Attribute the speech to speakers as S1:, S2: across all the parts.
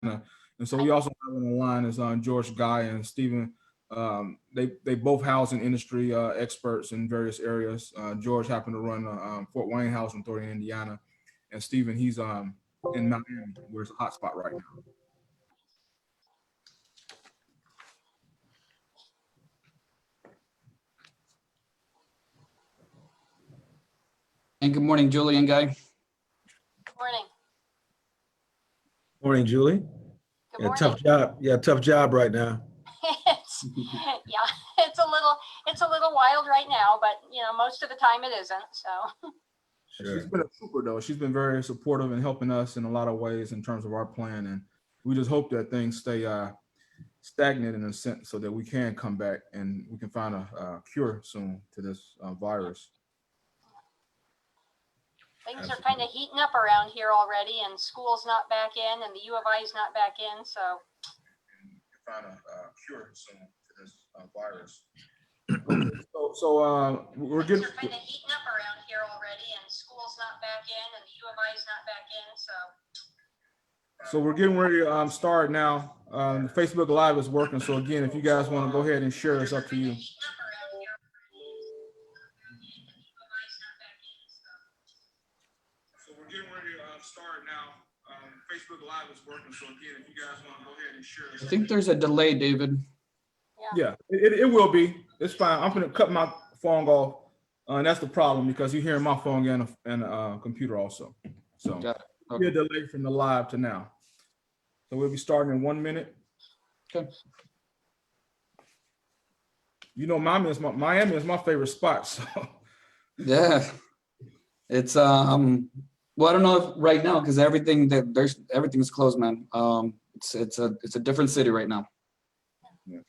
S1: And so we also have on the line is George Guy and Stephen. They both housing industry experts in various areas. George happened to run Fort Wayne Housing Authority in Indiana, and Stephen, he's in Miami, where it's a hot spot right now.
S2: And good morning, Julie and Guy.
S3: Good morning.
S4: Morning, Julie.
S3: Good morning.
S4: Tough job. Yeah, tough job right now.
S3: It's a little wild right now, but you know, most of the time it isn't. So.
S1: Sure. She's been a trooper though. She's been very supportive and helping us in a lot of ways in terms of our plan, and we just hope that things stay stagnant in a sense, so that we can come back and we can find a cure soon to this virus.
S3: Things are kind of heating up around here already, and school's not back in, and the U of I is not back in, so.
S1: Find a cure soon to this virus. So we're getting.
S3: Things are kind of heating up around here already, and school's not back in, and the U of I is not back in, so.
S1: So we're getting ready to start now. The Facebook Live is working, so again, if you guys want to go ahead and share, it's up to you. Start now. Facebook Live is working, so again, if you guys want to go ahead and share.
S2: I think there's a delay, David.
S1: Yeah, it will be. It's fine. I'm gonna cut my phone off, and that's the problem because you're hearing my phone and computer also. So
S2: Okay.
S1: a delay from the live to now. So we'll be starting in 1 minute.
S2: Okay.
S1: You know, Miami is my favorite spot. So
S2: Yeah, it's well, I don't know if right now because everything's closed, man. It's a different city right now.
S1: Yeah.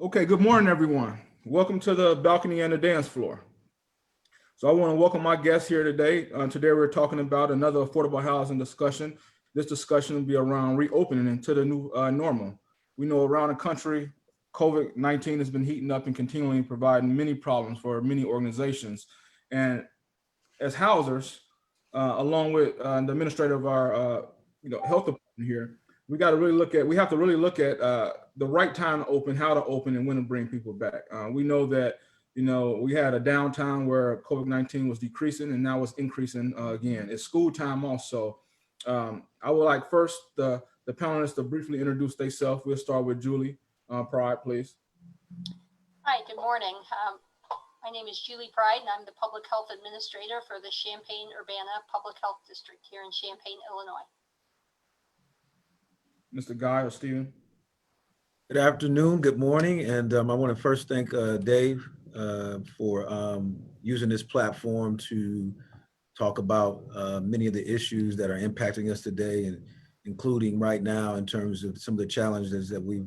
S1: Okay, good morning, everyone. Welcome to the balcony and the dance floor. So I want to welcome my guests here today. Today we're talking about another affordable housing discussion. This discussion will be around reopening into the new normal. We know around the country, COVID-19 has been heating up and continually providing many problems for many organizations. And as housers, along with the administrator of our health department here, we have to really look at the right time to open, how to open, and when to bring people back. We know that we had a downtime where COVID-19 was decreasing and now it's increasing again. It's school time also. I would like first the panelists to briefly introduce themselves. We'll start with Julie. Pride, please.
S3: Hi, good morning. My name is Julie Pride, and I'm the Public Health Administrator for the Champaign-Urbana Public Health District here in Champaign, Illinois.
S1: Mr. Guy or Stephen?
S4: Good afternoon, good morning, and I want to first thank Dave for using this platform to talk about many of the issues that are impacting us today, and including right now in terms of some of the challenges that we're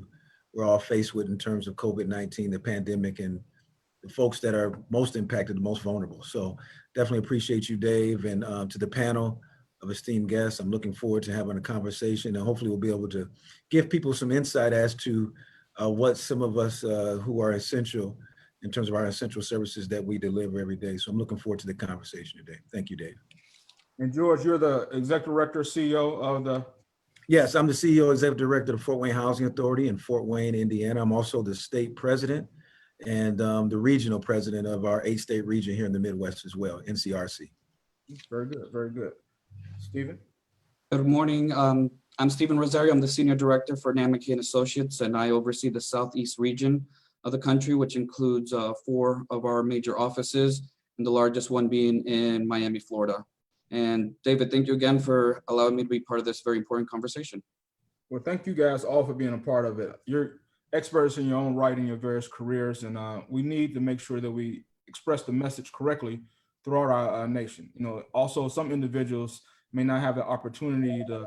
S4: all faced with in terms of COVID-19, the pandemic, and the folks that are most impacted, the most vulnerable. So definitely appreciate you, Dave, and to the panel of esteemed guests. I'm looking forward to having a conversation, and hopefully we'll be able to give people some insight as to what some of us who are essential in terms of our essential services that we deliver every day. So I'm looking forward to the conversation today. Thank you, Dave.
S1: And George, you're the Executive Director, CEO of the...
S4: Yes, I'm the CEO, Executive Director of the Fort Wayne Housing Authority in Fort Wayne, Indiana. I'm also the state president and the regional president of our 8-state region here in the Midwest as well, NCRC.
S1: Very good, very good. Stephen?
S2: Good morning. I'm Stephen Rosario. I'm the Senior Director for McKay Associates, and I oversee the Southeast region of the country, which includes 4 of our major offices, and the largest one being in Miami, Florida. And David, thank you again for allowing me to be part of this very important conversation.
S1: Well, thank you guys all for being a part of it. You're experts in your own right in your various careers, and we need to make sure that we express the message correctly throughout our nation. Also some individuals may not have the opportunity to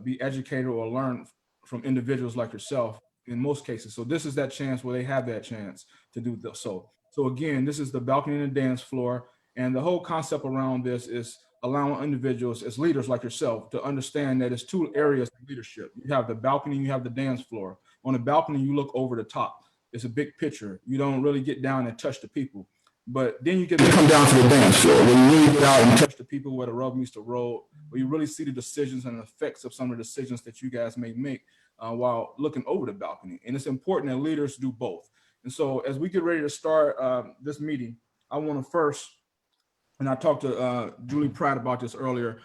S1: be educated or learn from individuals like yourself in most cases. So this is that chance where they have that chance to do so. So again, this is the balcony and the dance floor. And the whole concept around this is allowing individuals as leaders like yourself to understand that it's 2 areas of leadership. You have the balcony, you have the dance floor. On the balcony, you look over the top. It's a big picture. You don't really get down and touch the people. But then you can come down to the dance floor where you really get out and touch the people where the rubber meets the road, where you really see the decisions and the effects of some of the decisions that you guys may make while looking over the balcony. And it's important that leaders do both. And so as we get ready to start this meeting, I want to first, and I talked to Julie Pratt about this earlier,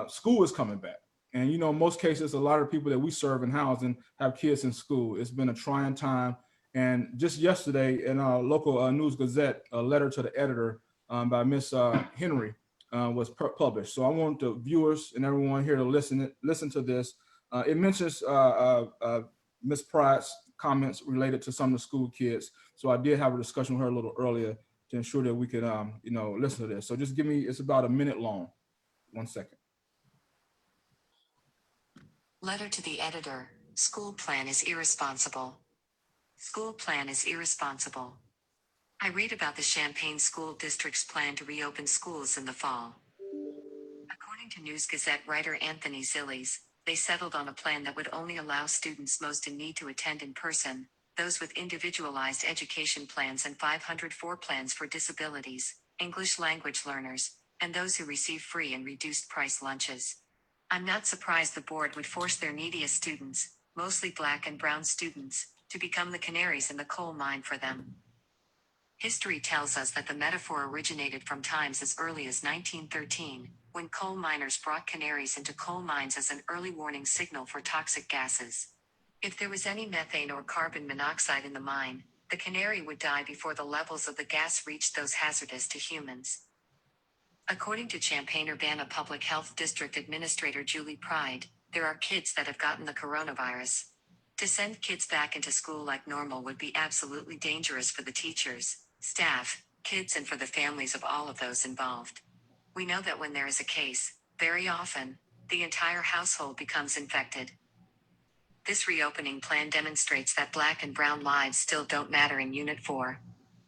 S1: school is coming back. And, you know, in most cases, a lot of people that we serve in housing have kids in school. It's been a trying time. And just yesterday in our local News Gazette, a letter to the editor by Miss Henry was published. So I want the viewers and everyone here to listen to this. It mentions Miss Pratt's comments related to some of the school kids. So I did have a discussion with her a little earlier to ensure that we could, you know, listen to this. So just give me, it's about a minute long. 1 second.
S5: Letter to the editor. School plan is irresponsible. School plan is irresponsible. I read about the Champaign School District's plan to reopen schools in the fall. According to News Gazette writer Anthony Zillies, they settled on a plan that would only allow students most in need to attend in person, those with individualized education plans and 504 plans for disabilities, English language learners, and those who receive free and reduced price lunches. I'm not surprised the board would force their neediest students, mostly Black and brown students, to become the canaries in the coal mine for them. History tells us that the metaphor originated from times as early as 1913, when coal miners brought canaries into coal mines as an early warning signal for toxic gases. If there was any methane or carbon monoxide in the mine, the canary would die before the levels of the gas reached those hazardous to humans. According to Champaign-Urbana Public Health District Administrator Julie Pride, there are kids that have gotten the coronavirus. To send kids back into school like normal would be absolutely dangerous for the teachers, staff, kids, and for the families of all of those involved. We know that when there is a case, very often, the entire household becomes infected. This reopening plan demonstrates that Black and brown lives still don't matter in Unit 4.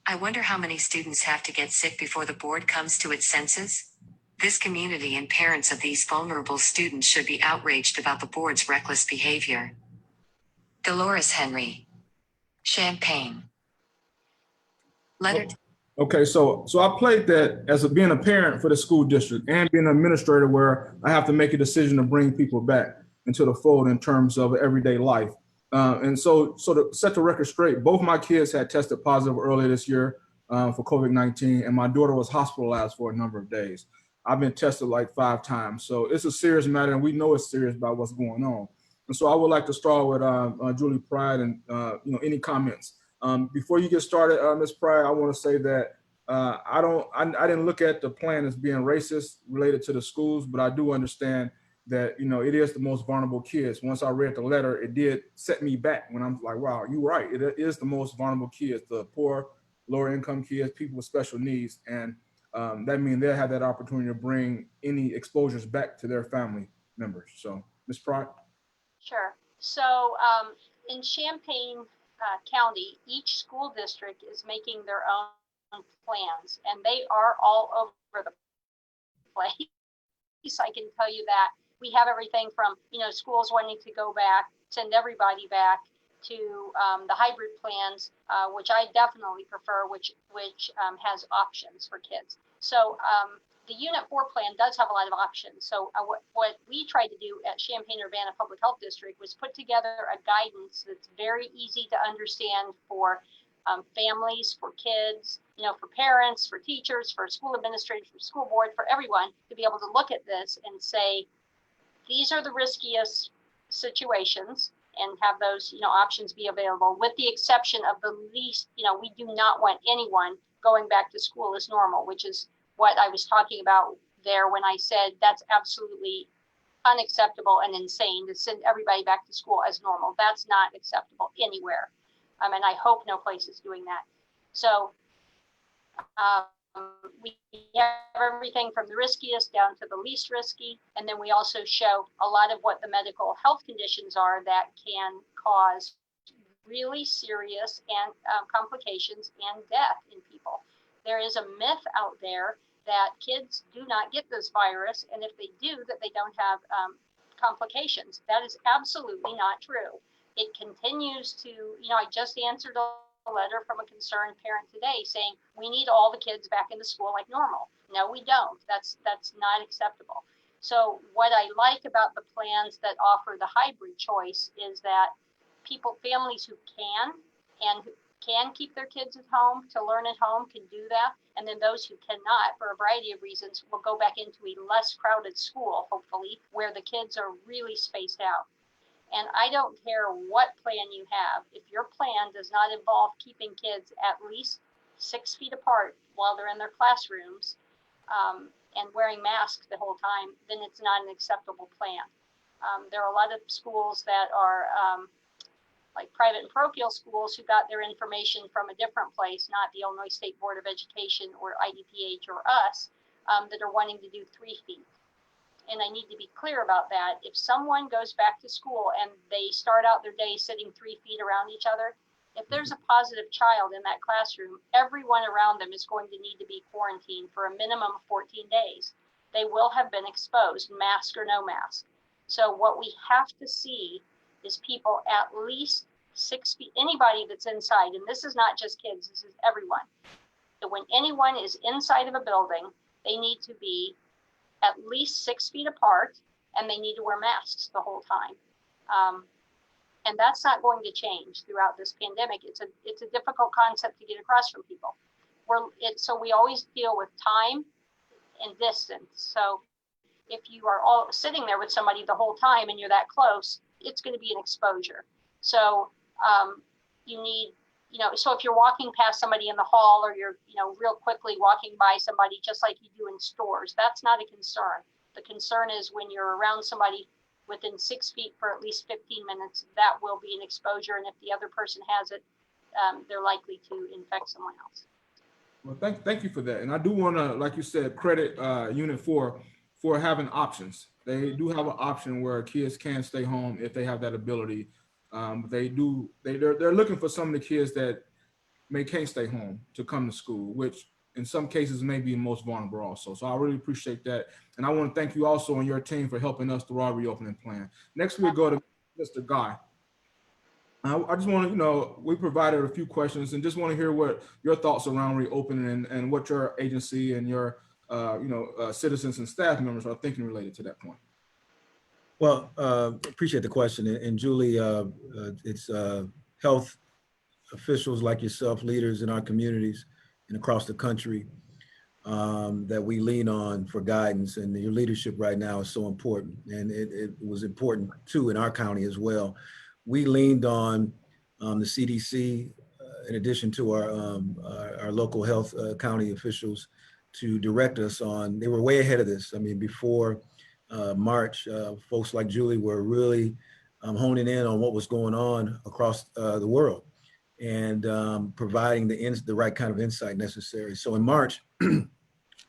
S5: I wonder how many students have to get sick before the board comes to its senses? This community and parents of these vulnerable students should be outraged about the board's reckless behavior. Dolores Henry. Champaign. Letter.
S1: Okay, so I played that as being a parent for the school district and being an administrator where I have to make a decision to bring people back into the fold in terms of everyday life. And so to set the record straight, both my kids had tested positive earlier this year for COVID-19, and my daughter was hospitalized for a number of days. I've been tested like 5 times. So it's a serious matter, and we know it's serious about what's going on. And so I would like to start with Julie Pride and you know, any comments. Before you get started, Ms. Pride, I want to say that I didn't look at the plan as being racist related to the schools, but I do understand that, you know, it is the most vulnerable kids. Once I read the letter, it did set me back when I'm like, wow, you're right. It is the most vulnerable kids, the poor, lower income kids, people with special needs. And that means they'll have that opportunity to bring any exposures back to their family members. So, Ms. Pride.
S3: Sure. So in Champaign County, each school district is making their own plans, and they are all over the place. I can tell you that we have everything from, you know, schools wanting to go back, send everybody back, to the hybrid plans, which I definitely prefer, which has options for kids. So the Unit 4 plan does have a lot of options. So what we tried to do at Champaign-Urbana Public Health District was put together a guidance that's very easy to understand for families, for kids, you know, for parents, for teachers, for school administrators, for school board, for everyone to be able to look at this and say, these are the riskiest situations, and have those, you know, options be available, with the exception of the least, you know, we do not want anyone going back to school as normal, which is what I was talking about there when I said that's absolutely unacceptable and insane to send everybody back to school as normal. That's not acceptable anywhere. And I hope no place is doing that. So we have everything from the riskiest down to the least risky. And then we also show a lot of what the medical health conditions are that can cause really serious and complications and death in people. There is a myth out there that kids do not get this virus, and if they do, that they don't have complications. That is absolutely not true. It continues to, you know, I just answered a letter from a concerned parent today saying, we need all the kids back into school like normal. No, we don't. That's not acceptable. So what I like about the plans that offer the hybrid choice is that families who can and who can keep their kids at home to learn at home can do that. And then those who cannot, for a variety of reasons, will go back into a less crowded school, hopefully, where the kids are really spaced out. And I don't care what plan you have. If your plan does not involve keeping kids at least 6 feet apart while they're in their classrooms and wearing masks the whole time, then it's not an acceptable plan. There are a lot of schools that are like private and parochial schools who got their information from a different place, not the Illinois State Board of Education or IDPH or us, that are wanting to do 3 feet. And I need to be clear about that. If someone goes back to school and they start out their day sitting 3 feet around each other, if there's a positive child in that classroom, everyone around them is going to need to be quarantined for a minimum of 14 days. They will have been exposed, mask or no mask. So what we have to see is people at least 6 feet, anybody that's inside, and this is not just kids, this is everyone. So when anyone is inside of a building, they need to be at least 6 feet apart, and they need to wear masks the whole time. And that's not going to change throughout this pandemic. It's a difficult concept to get across from people. So we always deal with time and distance. So if you are all sitting there with somebody the whole time and you're that close, it's going to be an exposure. So you need, so if you're walking past somebody in the hall or you're, real quickly walking by somebody just like you do in stores, that's not a concern. The concern is when you're around somebody within 6 feet for at least 15 minutes, that will be an exposure. And if the other person has it, they're likely to infect someone else.
S1: Well, thank you for that. And I do want to, like you said, credit Unit 4 for having options. They do have an option where kids can stay home if they have that ability. They're looking for some of the kids that can't stay home to come to school, which in some cases may be most vulnerable also. So I really appreciate that. And I want to thank you also and your team for helping us through our reopening plan. Next, we'll go to Mr. Guy. I just want to, we provided a few questions and just want to hear what your thoughts around reopening and what your agency and your, citizens and staff members are thinking related to that point.
S4: Well, appreciate the question. And Julie, it's health officials like yourself, leaders in our communities and across the country that we lean on for guidance. And your leadership right now is so important. And it was important too in our county as well. We leaned on the CDC, in addition to our local health county officials, to direct us on. They were way ahead of this. I mean, before March, folks like Julie were really honing in on what was going on across the world and providing the right kind of insight necessary. So in March,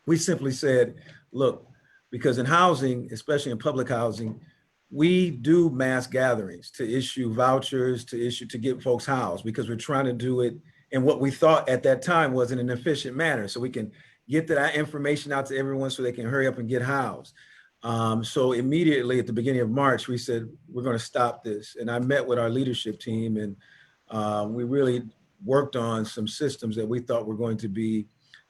S4: we simply said, look, because in housing, especially in public housing, we do mass gatherings to issue vouchers, to get folks housed, because we're trying to do it in what we thought at that time was in an efficient manner. So we can get that information out to everyone so they can hurry up and get housed. So immediately at the beginning of March, we said, we're going to stop this. And I met with our leadership team and we really worked on some systems that we thought were going to be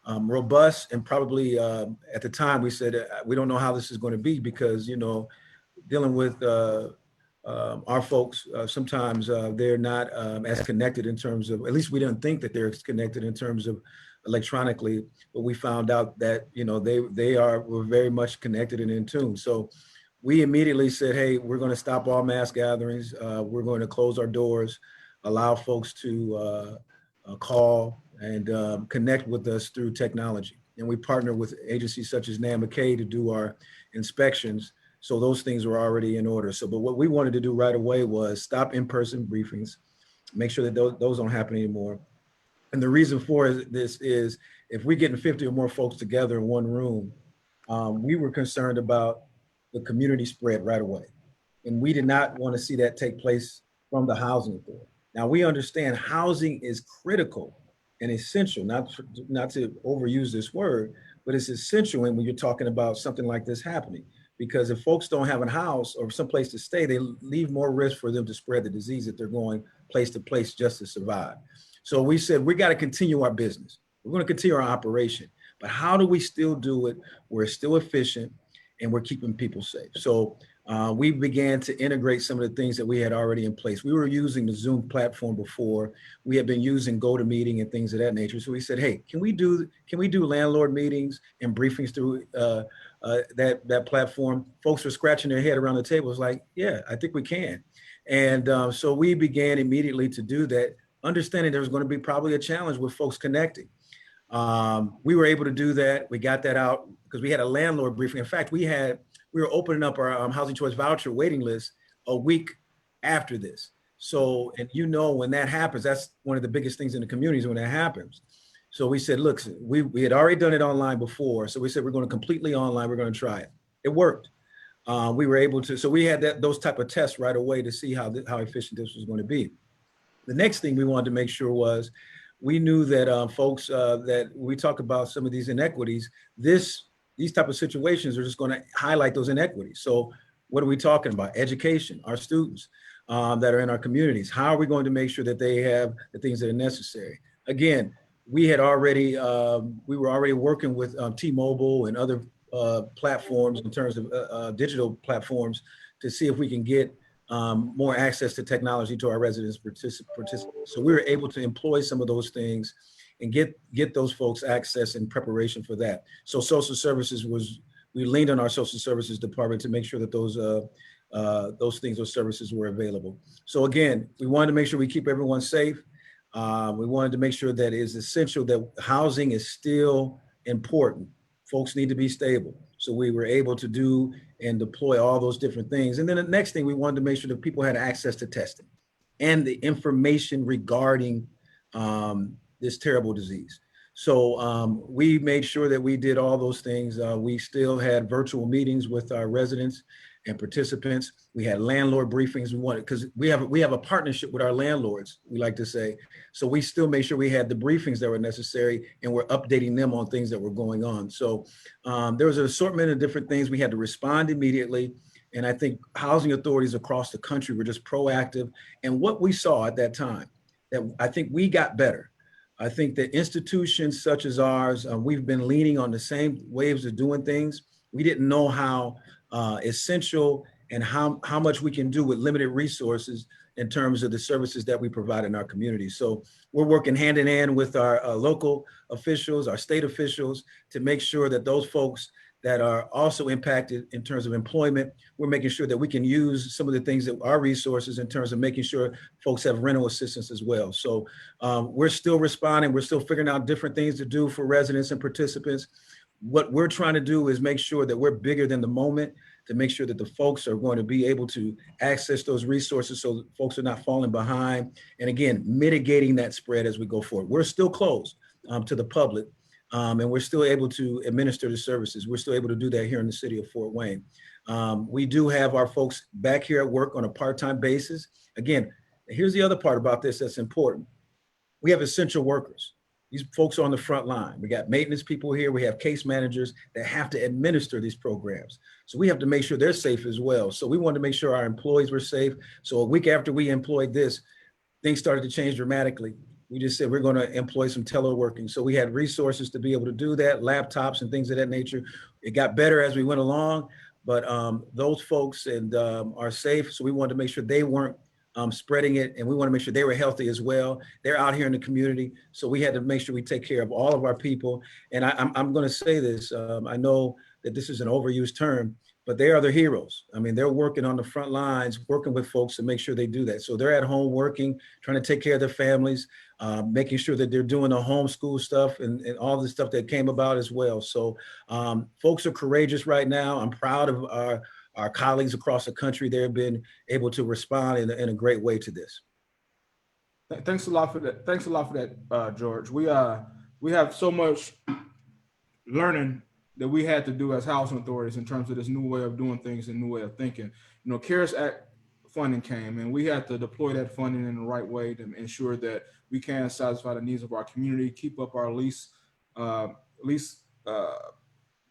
S4: robust. And probably at the time we said, we don't know how this is going to be because, dealing with our folks, sometimes they're not as connected in terms of, at least we didn't think that they're connected in terms of electronically, but we found out that, were very much connected and in tune. So we immediately said, hey, we're going to stop all mass gatherings. We're going to close our doors, allow folks to call and connect with us through technology. And we partner with agencies such as McKay to do our inspections. So those things were already in order. So, but what we wanted to do right away was stop in-person briefings, make sure that those don't happen anymore. And the reason for this is if we're getting 50 or more folks together in one room, we were concerned about the community spread right away. And we did not want to see that take place from the housing authority. Now we understand housing is critical and essential, not to overuse this word, but it's essential when you're talking about something like this happening. Because if folks don't have a house or someplace to stay, they leave more risk for them to spread the disease if they're going place to place just to survive. So we said, we got to continue our business. We're going to continue our operation, but how do we still do it? We're still efficient and we're keeping people safe. So we began to integrate some of the things that we had already in place. We were using the Zoom platform before. We had been using GoToMeeting and things of that nature. So we said, hey, can we do landlord meetings and briefings through that platform? Folks were scratching their head around the table. It's like, yeah, I think we can. And so we began immediately to do that, understanding there was going to be probably a challenge with folks connecting. We were able to do that. We got that out because we had a landlord briefing. In fact, we were opening up our housing choice voucher waiting list a week after this. So, and when that happens, that's one of the biggest things in the communities when that happens. So we said, look, we had already done it online before. So we said, we're going to completely online. We're going to try it. It worked. We were able to, so we had those type of tests right away to see how efficient this was going to be. The next thing we wanted to make sure was we knew that folks that we talk about some of these inequities, these type of situations are just going to highlight those inequities. So what are we talking about? Education, our students that are in our communities. How are we going to make sure that they have the things that are necessary? Again, we were already working with T-Mobile and other platforms in terms of digital platforms to see if we can get more access to technology to our residents participants. So we were able to employ some of those things and get those folks access in preparation for that. So social services we leaned on our social services department to make sure that those services were available. So again, we wanted to make sure we keep everyone safe. We wanted to make sure that it is essential that housing is still important. Folks need to be stable. So we were able to do and deploy all those different things. And then the next thing, we wanted to make sure that people had access to testing and the information regarding this terrible disease. So we made sure that we did all those things. We still had virtual meetings with our residents and participants. We had landlord briefings. We wanted, because we have a partnership with our landlords, we like to say. So we still made sure we had the briefings that were necessary and we're updating them on things that were going on. So there was an assortment of different things. We had to respond immediately. And I think housing authorities across the country were just proactive. And what we saw at that time, that I think we got better. I think that institutions such as ours, we've been leaning on the same ways of doing things. We didn't know how essential and how much we can do with limited resources in terms of the services that we provide in our community. So we're working hand in hand with our local officials, our state officials, to make sure that those folks that are also impacted in terms of employment, we're making sure that we can use some of the things that our resources in terms of making sure folks have rental assistance as well. So we're still responding. We're still figuring out different things to do for residents and participants. What we're trying to do is make sure that we're bigger than the moment, to make sure that the folks are going to be able to access those resources so that folks are not falling behind. And again, mitigating that spread as we go forward. We're still closed to the public. And we're still able to administer the services. We're still able to do that here in the city of Fort Wayne. We do have our folks back here at work on a part-time basis. Again, here's the other part about this that's important. We have essential workers. These folks are on the front line. We got maintenance people here. We have case managers that have to administer these programs. So we have to make sure they're safe as well. So we wanted to make sure our employees were safe. So a week after we employed this, things started to change dramatically. We just said, we're going to employ some teleworking. So we had resources to be able to do that, laptops and things of that nature. It got better as we went along, but those folks are safe. So we wanted to make sure they weren't spreading it, and we want to make sure they were healthy as well. They're out here in the community. So we had to make sure we take care of all of our people. And I'm going to say this, I know that this is an overused term, but they are the heroes. I mean, they're working on the front lines, working with folks to make sure they do that. So they're at home working, trying to take care of their families, making sure that they're doing the homeschool stuff and all the stuff that came about as well. So folks are courageous right now. I'm proud of our colleagues across the country. They've been able to respond in a great way to this.
S1: Thanks a lot for that. Thanks a lot for that, George. We have so much learning that we had to do as housing authorities in terms of this new way of doing things and new way of thinking. You know, CARES Act funding came, and we had to deploy that funding in the right way to ensure that we can satisfy the needs of our community, keep up our lease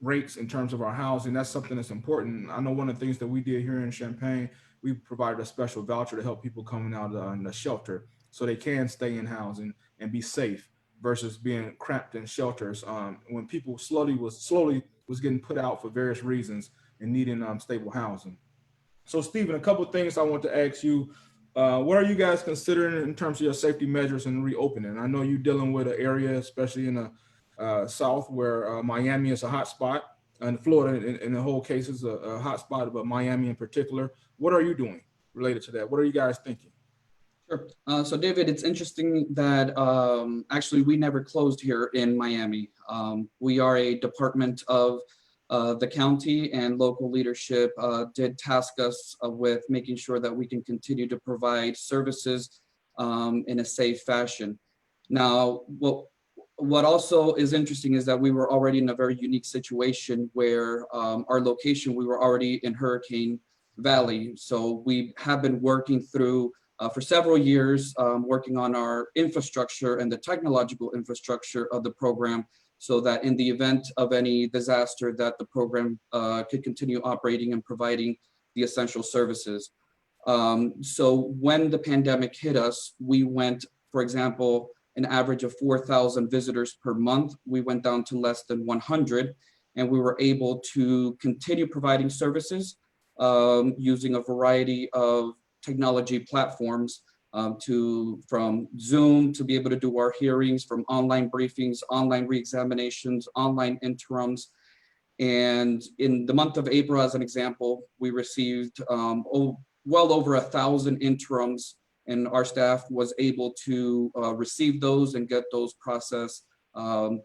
S1: rates in terms of our housing. That's something that's important. I know one of the things that we did here in Champaign, we provided a special voucher to help people coming out in the shelter so they can stay in housing. and be safe versus being cramped in shelters when people slowly was getting put out for various reasons and needing stable housing. So, Stephen, a couple of things I want to ask you. What are you guys considering in terms of your safety measures and reopening? I know you're dealing with an area, especially in the South, where Miami is a hot spot, and Florida in the whole case is a hot spot, but Miami in particular. What are you doing related to that? What are you guys thinking?
S2: Sure. So David, it's interesting that actually we never closed here in Miami. We are a department of the county, and local leadership did task us with making sure that we can continue to provide services in a safe fashion. Now, what also is interesting is that we were already in a very unique situation where our location, we were already in Hurricane Valley. So we have been working through for several years, working on our infrastructure and the technological infrastructure of the program, so that in the event of any disaster, that the program could continue operating and providing the essential services. So when the pandemic hit us, we went, for example, an average of 4,000 visitors per month. We went down to less than 100, and we were able to continue providing services using a variety of technology platforms from Zoom to be able to do our hearings, from online briefings, online reexaminations, online interims. And in the month of April, as an example, we received well over 1,000 interims, and our staff was able to receive those and get those processed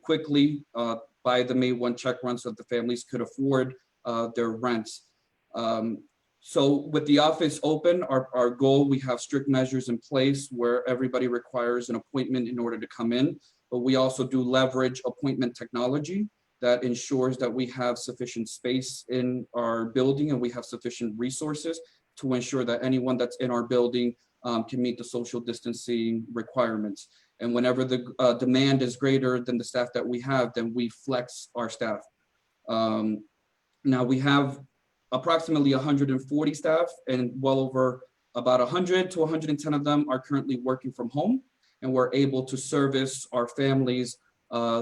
S2: quickly by the May 1 check run, so that the families could afford their rents. So with the office open, our goal, we have strict measures in place where everybody requires an appointment in order to come in, but we also do leverage appointment technology that ensures that we have sufficient space in our building and we have sufficient resources to ensure that anyone that's in our building can meet the social distancing requirements. And whenever the demand is greater than the staff that we have, then we flex our staff. Now we have approximately 140 staff, and well over about 100 to 110 of them are currently working from home, and we're able to service our families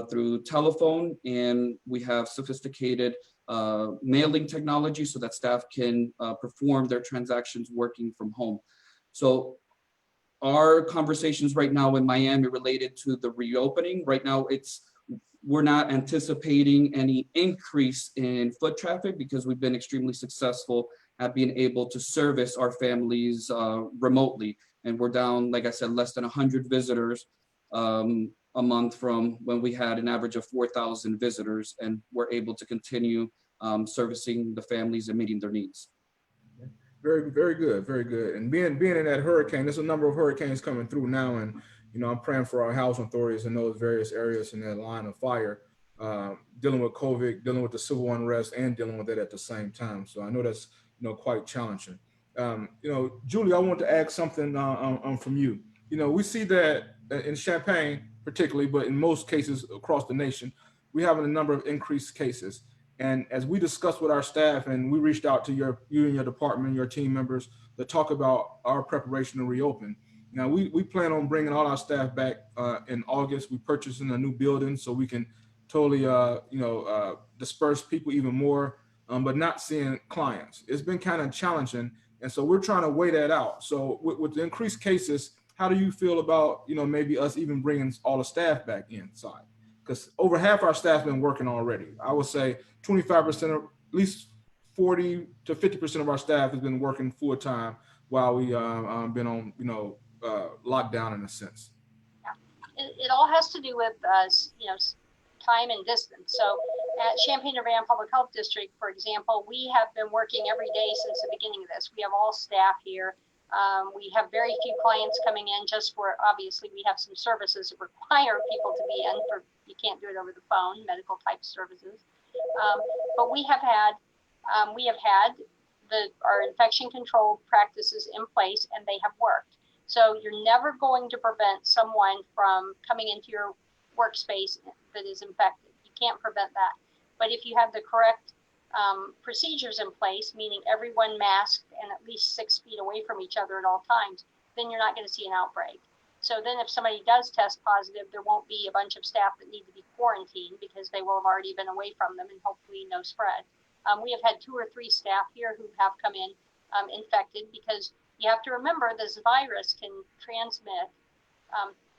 S2: through telephone, and we have sophisticated mailing technology so that staff can perform their transactions working from home. So our conversations right now in Miami related to the reopening, right now we're not anticipating any increase in foot traffic because we've been extremely successful at being able to service our families remotely. And we're down, like I said, less than 100 visitors a month from when we had an average of 4,000 visitors, and we're able to continue servicing the families and meeting their needs.
S1: Very, very good, very good. And being in that hurricane, there's a number of hurricanes coming through now, and I'm praying for our housing authorities in those various areas in that line of fire, dealing with COVID, dealing with the civil unrest, and dealing with it at the same time. So I know that's quite challenging. Julie, I want to ask something from you. We see that in Champaign, particularly, but in most cases across the nation, we have a number of increased cases. And as we discussed with our staff, and we reached out to you and your department, your team members, to talk about our preparation to reopen. Now, we plan on bringing all our staff back in August. We're purchasing a new building so we can totally, disperse people even more, but not seeing clients. It's been kind of challenging. And so we're trying to weigh that out. So with the increased cases, how do you feel about, maybe us even bringing all the staff back inside? Because over half our staff been working already. I would say 25%, at least 40 to 50% of our staff has been working full time while we been on, lockdown in a sense.
S3: Yeah. It all has to do with, time and distance. So at Champaign-Urbana Public Health District, for example, we have been working every day since the beginning of this. We have all staff here. We have very few clients coming in just for, obviously, we have some services that require people to be in for, you can't do it over the phone, medical type services. But we have had our infection control practices in place, and they have worked. So you're never going to prevent someone from coming into your workspace that is infected. You can't prevent that. But if you have the correct procedures in place, meaning everyone masked and at least 6 feet away from each other at all times, then you're not going to see an outbreak. So then if somebody does test positive, there won't be a bunch of staff that need to be quarantined because they will have already been away from them and hopefully no spread. We have had 2 or 3 staff here who have come in infected because you have to remember this virus can transmit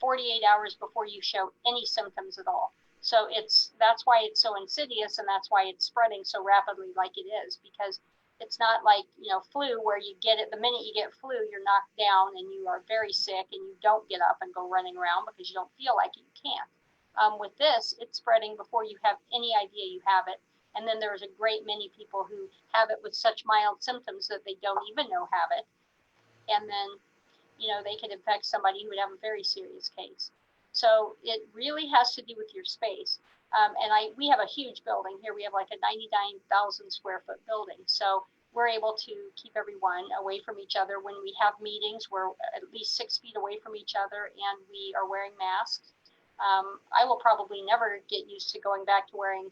S3: 48 hours before you show any symptoms at all. So that's why it's so insidious, and that's why it's spreading so rapidly like it is, because it's not like, flu where you get it the minute you get flu, you're knocked down and you are very sick and you don't get up and go running around because you don't feel like it. You can't. With this, it's spreading before you have any idea you have it. And then there's a great many people who have it with such mild symptoms that they don't even know have it. And then, they could infect somebody who would have a very serious case. So it really has to do with your space. We have a huge building here. We have like a 99,000 square foot building. So we're able to keep everyone away from each other. When we have meetings, we're at least 6 feet away from each other and we are wearing masks. I will probably never get used to going back to wearing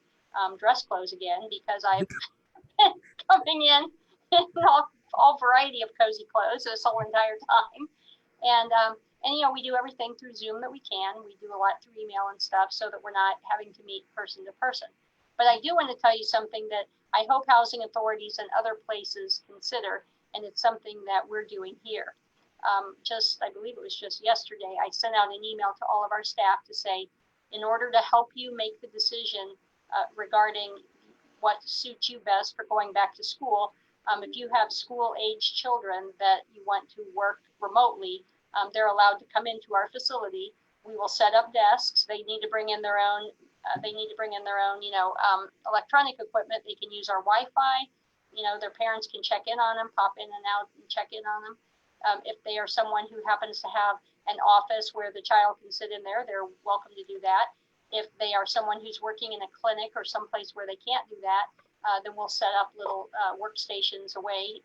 S3: dress clothes again because I've been coming in all variety of cozy clothes this whole entire time. And we do everything through Zoom that we can. We do a lot through email and stuff so that we're not having to meet person to person. But I do want to tell you something that I hope housing authorities and other places consider, and it's something that we're doing here. I believe it was just yesterday, I sent out an email to all of our staff to say, in order to help you make the decision regarding what suits you best for going back to school, if you have school-age children that you want to work remotely, they're allowed to come into our facility. We will set up desks. They need to bring in their own. Electronic equipment. They can use our Wi-Fi. Their parents can check in on them, pop in and out, and check in on them. If they are someone who happens to have an office where the child can sit in there, they're welcome to do that. If they are someone who's working in a clinic or someplace where they can't do that, then we'll set up little workstations away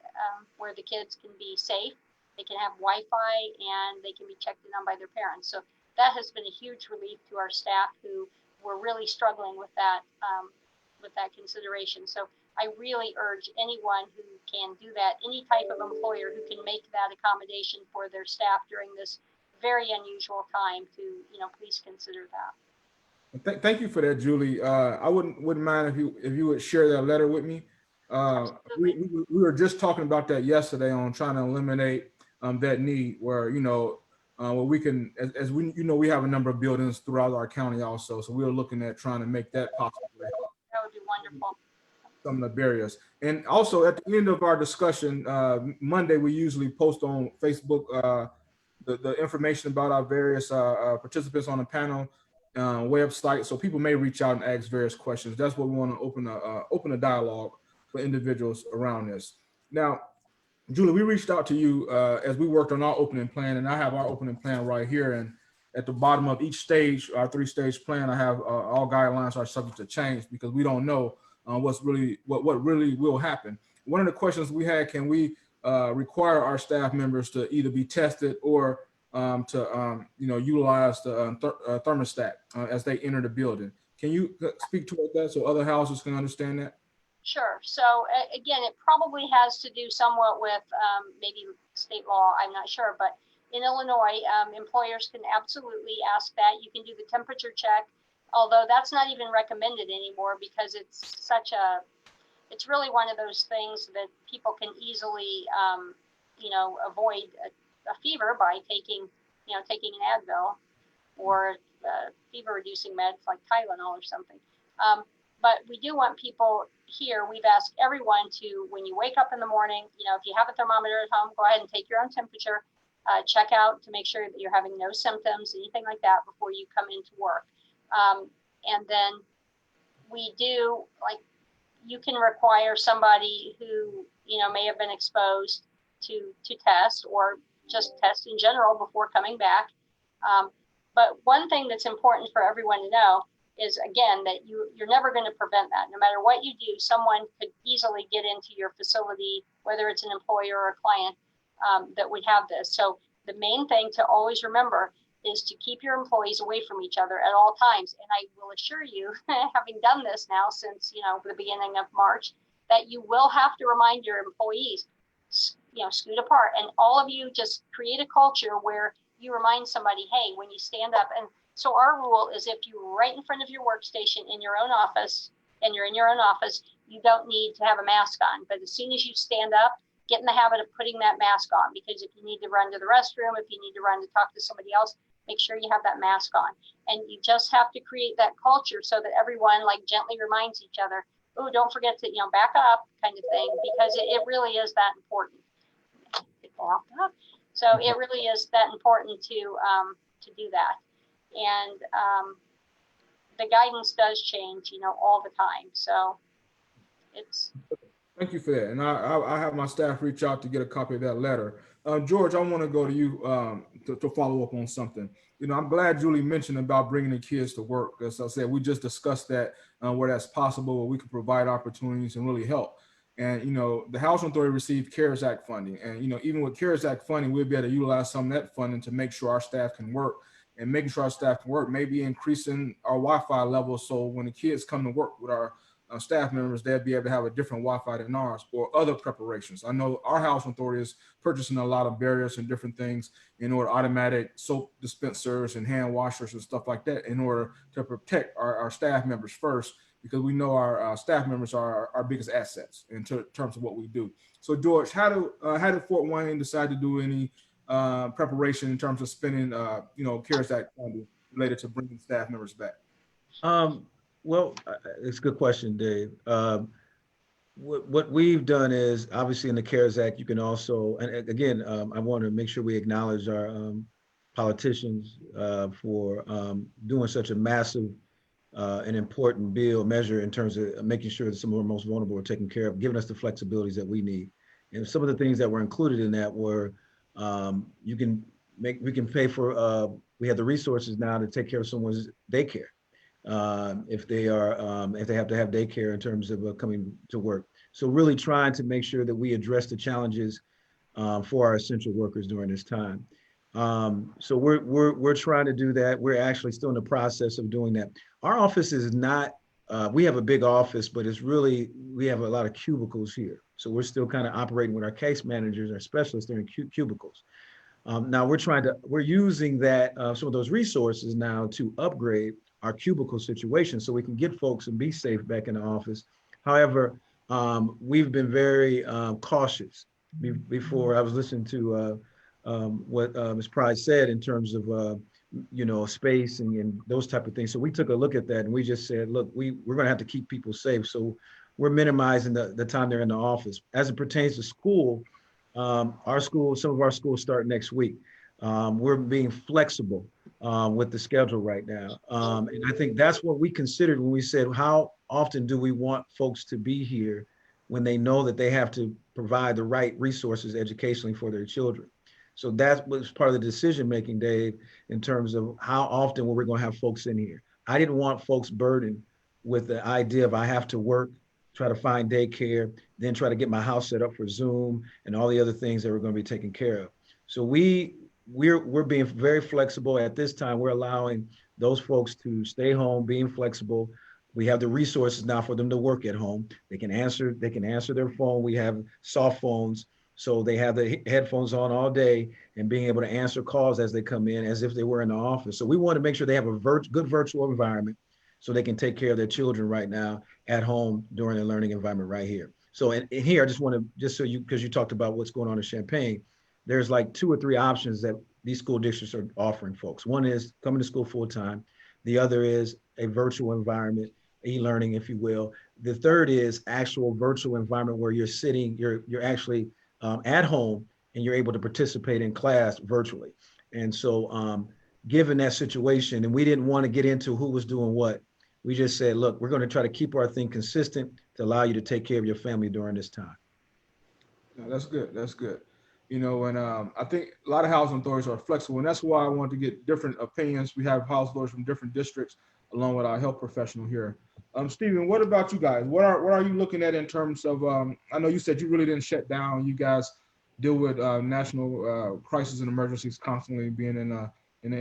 S3: where the kids can be safe. They can have Wi-Fi and they can be checked in on by their parents. So that has been a huge relief to our staff who were really struggling with that consideration. So I really urge anyone who can do that, any type of employer who can make that accommodation for their staff during this very unusual time to, please consider that.
S1: Thank you for that, Julie. I wouldn't mind if you would share that letter with me. We were just talking about that yesterday on trying to eliminate that need where where we can, as we we have a number of buildings throughout our county also, so we were looking at trying to make that possible.
S3: That would be wonderful.
S1: Some of the barriers, and also at the end of our discussion Monday, we usually post on Facebook the information about our various participants on the panel website, so people may reach out and ask various questions. That's what we want to open a dialogue for individuals around this. Now, Julie, we reached out to you as we worked on our opening plan, and I have our opening plan right here. And at the bottom of each stage, our 3-stage plan, I have all guidelines are subject to change because we don't know what really will happen. One of the questions we had: can we require our staff members to either be tested or to utilize the thermostat as they enter the building? Can you speak toward that so other houses can understand that?
S3: Sure. So again, it probably has to do somewhat with maybe state law. I'm not sure, but in Illinois, employers can absolutely ask that. You can do the temperature check, although that's not even recommended anymore because it's really one of those things that people can easily, avoid a fever by taking an Advil or fever reducing meds like Tylenol or something. But we do want people here. We've asked everyone to, when you wake up in the morning, if you have a thermometer at home, go ahead and take your own temperature, check out to make sure that you're having no symptoms, anything like that before you come into work. And then we do, you can require somebody who, may have been exposed to test or just test in general before coming back. But one thing that's important for everyone to know is, again, that you're never going to prevent that. No matter what you do, someone could easily get into your facility, whether it's an employer or a client that would have this. So the main thing to always remember is to keep your employees away from each other at all times. And I will assure you, having done this now since, the beginning of March, that you will have to remind your employees, scoot apart. And all of you just create a culture where you remind somebody, hey, when you stand up. And so our rule is if you're right in front of your workstation in your own office and you're in your own office, you don't need to have a mask on. But as soon as you stand up, get in the habit of putting that mask on, because if you need to run to the restroom, if you need to run to talk to somebody else, make sure you have that mask on. And you just have to create that culture so that everyone like gently reminds each other, oh, don't forget to, back up, kind of thing, because it really is that important. So it really is that important to do that. And the guidance does change, all the time. So it's.
S1: Thank you for that. And I have my staff reach out to get a copy of that letter. George, I want to go to you to follow up on something. I'm glad Julie mentioned about bringing the kids to work. As I said, we just discussed that where that's possible, where we can provide opportunities and really help. And, the Housing Authority received CARES Act funding. And, even with CARES Act funding, we'll be able to utilize some of that funding to make sure our staff can work. And making sure our staff can work, maybe increasing our Wi-Fi levels. So when the kids come to work with our staff members, they'll be able to have a different Wi-Fi than ours, or other preparations. I know our housing authority is purchasing a lot of barriers and different things in order, automatic soap dispensers and hand washers and stuff like that, in order to protect our staff members first, because we know our staff members are our biggest assets in terms of what we do. So George, how did Fort Wayne decide to do any preparation in terms of spending, CARES Act funding related to bringing staff members back?
S4: Well, it's a good question, Dave. What we've done is, obviously in the CARES Act, you can also, and again, I want to make sure we acknowledge our politicians for doing such a massive and important measure in terms of making sure that some of our most vulnerable are taken care of, giving us the flexibilities that we need. And some of the things that were included in that were, we can pay for, we have the resources now to take care of someone's daycare. If they have to have daycare in terms of coming to work. So really trying to make sure that we address the challenges for our essential workers during this time. So we're trying to do that. We're actually still in the process of doing that. Our office is not, we have a big office, but it's really, we have a lot of cubicles here. So we're still kind of operating with our case managers, our specialists, they're in cubicles. Now we're using that, some of those resources now to upgrade our cubicle situation so we can get folks and be safe back in the office. However, we've been very cautious. Before I was listening to what Ms. Price said in terms of spacing and those type of things. So we took a look at that and we just said, look, we're going to have to keep people safe. So we're minimizing the time they're in the office. As it pertains to school, some of our schools start next week. We're being flexible with the schedule right now. And I think that's what we considered when we said, how often do we want folks to be here when they know that they have to provide the right resources educationally for their children? So that was part of the decision-making, Dave, in terms of how often were we going to have folks in here. I didn't want folks burdened with the idea of I have to work, try to find daycare, then try to get my house set up for Zoom and all the other things that we're going to be taken care of. So we're being very flexible at this time. We're allowing those folks to stay home, being flexible. We have the resources now for them to work at home. They can answer their phone. We have soft phones. So they have the headphones on all day and being able to answer calls as they come in as if they were in the office. So we want to make sure they have a good virtual environment so they can take care of their children right now at home during their learning environment right here. So and here, I just want to, because you talked about what's going on in Champaign, there's like 2 or 3 options that these school districts are offering folks. One is coming to school full time. The other is a virtual environment, e-learning, if you will. The third is actual virtual environment where you're actually at home and you're able to participate in class virtually. And so given that situation, and we didn't want to get into who was doing what, we just said, look, we're going to try to keep our thing consistent to allow you to take care of your family during this time.
S1: No, that's good. That's good. And I think a lot of housing authorities are flexible, and that's why I want to get different opinions. We have housing authorities from different districts, along with our health professional here. Stephen, what about you guys? What are you looking at in terms of? I know you said you really didn't shut down. You guys deal with national crises and emergencies constantly, being in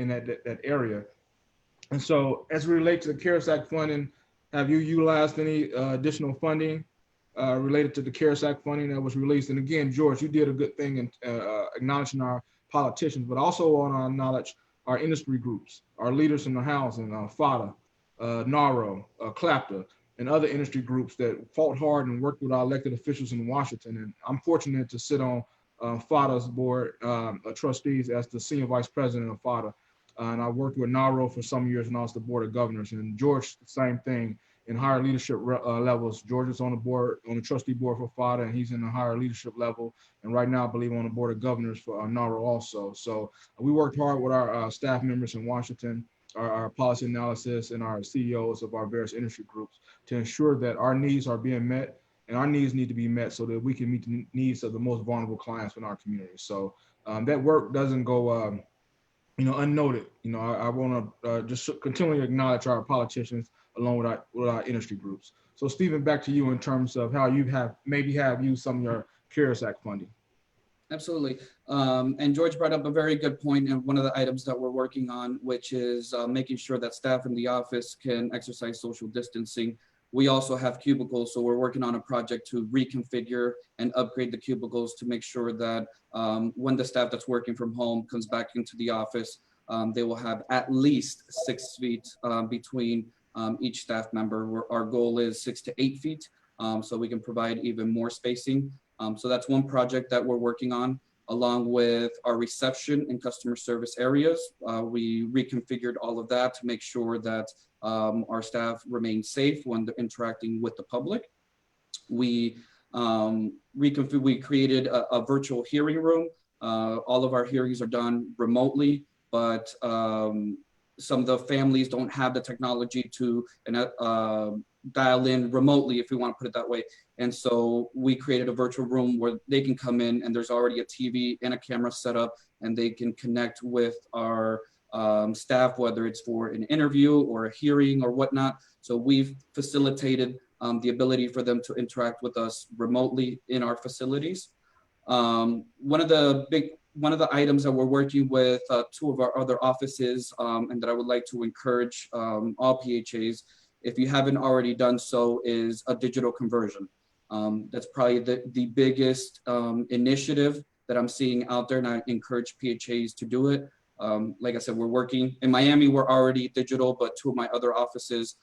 S1: that area. And so, as it relates to the CARES Act funding, have you utilized any additional funding related to the CARES Act funding that was released? And again, George, you did a good thing in acknowledging our politicians, but also on our knowledge, our industry groups, our leaders in the housing, FATA, NARO, CLAPTA, and other industry groups that fought hard and worked with our elected officials in Washington. And I'm fortunate to sit on FATA's board of trustees as the senior vice president of FATA. And I worked with NARO for some years, and I was the board of governors. And George, the same thing in higher leadership levels. George is on the board, on the trustee board for FATA, and he's in the higher leadership level. And right now, I believe on the board of governors for NARO also. So we worked hard with our staff members in Washington, our policy analysis, and our CEOs of our various industry groups to ensure that our needs are being met, and our needs need to be met so that we can meet the needs of the most vulnerable clients in our community. So that work doesn't go unnoted. I want to just continually acknowledge our politicians along with our industry groups. So Stephen, back to you in terms of how you maybe have used some of your CARES Act funding.
S2: Absolutely. And George brought up a very good point, and one of the items that we're working on, which is making sure that staff in the office can exercise social distancing. We also have cubicles, so we're working on a project to reconfigure and upgrade the cubicles to make sure that when the staff that's working from home comes back into the office, they will have at least 6 feet between each staff member. Our goal is 6 to 8 feet, so we can provide even more spacing. So that's one project that we're working on, along with our reception and customer service areas. We reconfigured all of that to make sure that our staff remain safe when they're interacting with the public. We created a virtual hearing room. All of our hearings are done remotely, but some of the families don't have the technology to dial in remotely, if we want to put it that way. And so we created a virtual room where they can come in, and there's already a TV and a camera set up, and they can connect with our staff, whether it's for an interview or a hearing or whatnot. So we've facilitated the ability for them to interact with us remotely in our facilities. One of the items that we're working with 2 of our other offices, and that I would like to encourage all PHAs, if you haven't already done so, is a digital conversion. That's probably the biggest initiative that I'm seeing out there, and I encourage PHAs to do it. Like I said, we're working in Miami, we're already digital, but 2 of my other offices,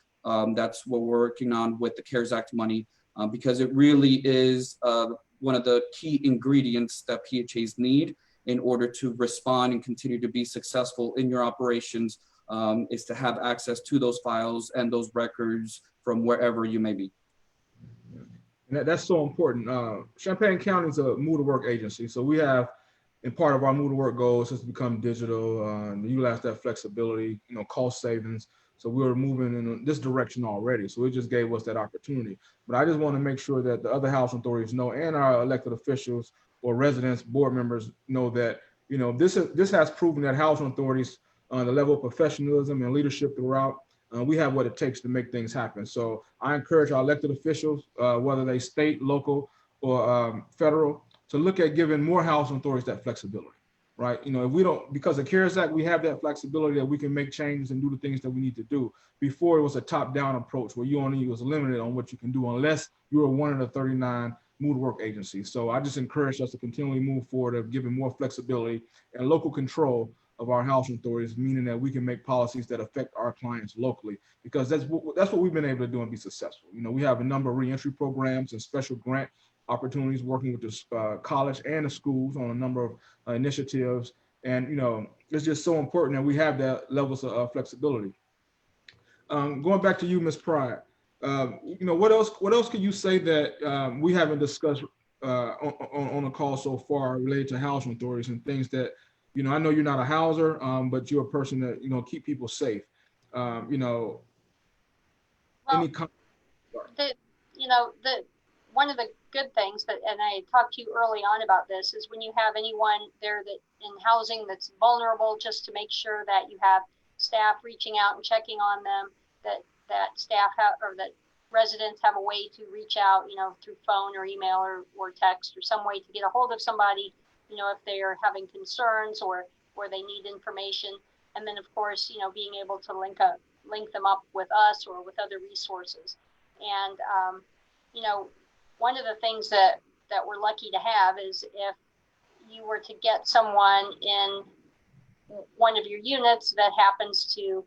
S2: that's what we're working on with the CARES Act money, because it really is one of the key ingredients that PHAs need in order to respond and continue to be successful in your operations, is to have access to those files and those records from wherever you may be.
S1: And that's so important. Champaign County is a move to work agency. So we have, and part of our move to work goals is to become digital, utilize that flexibility, cost savings. So we were moving in this direction already. So it just gave us that opportunity. But I just want to make sure that the other housing authorities know, and our elected officials or residents, board members know that, this has proven that housing authorities, the level of professionalism and leadership throughout, we have what it takes to make things happen. So I encourage our elected officials, whether they state, local, or federal, to look at giving more housing authorities that flexibility, right? If we don't, because of CARES Act, we have that flexibility that we can make changes and do the things that we need to do. Before, it was a top-down approach where you only was limited on what you can do unless you were one of the 39 move to work agencies. So I just encourage us to continually move forward of giving more flexibility and local control of our housing authorities, meaning that we can make policies that affect our clients locally, because that's what we've been able to do and be successful. We have a number of reentry programs and special grant opportunities working with the college and the schools on a number of initiatives. And, it's just so important that we have that levels of flexibility. Going back to you, Ms. Pride, what else could you say that we haven't discussed on the call so far related to housing authorities and things that, I know you're not a houser, but you're a person that, keep people safe.
S3: Well, one of the good things and I talked to you early on about this, is when you have anyone there that in housing that's vulnerable, just to make sure that you have staff reaching out and checking on them, that staff or that residents have a way to reach out, through phone or email or text or some way to get a hold of somebody, if they are having concerns or they need information. And then of course, being able to link them up with us or with other resources. And, one of the things that we're lucky to have is if, you were to get someone in one of your units that happens to,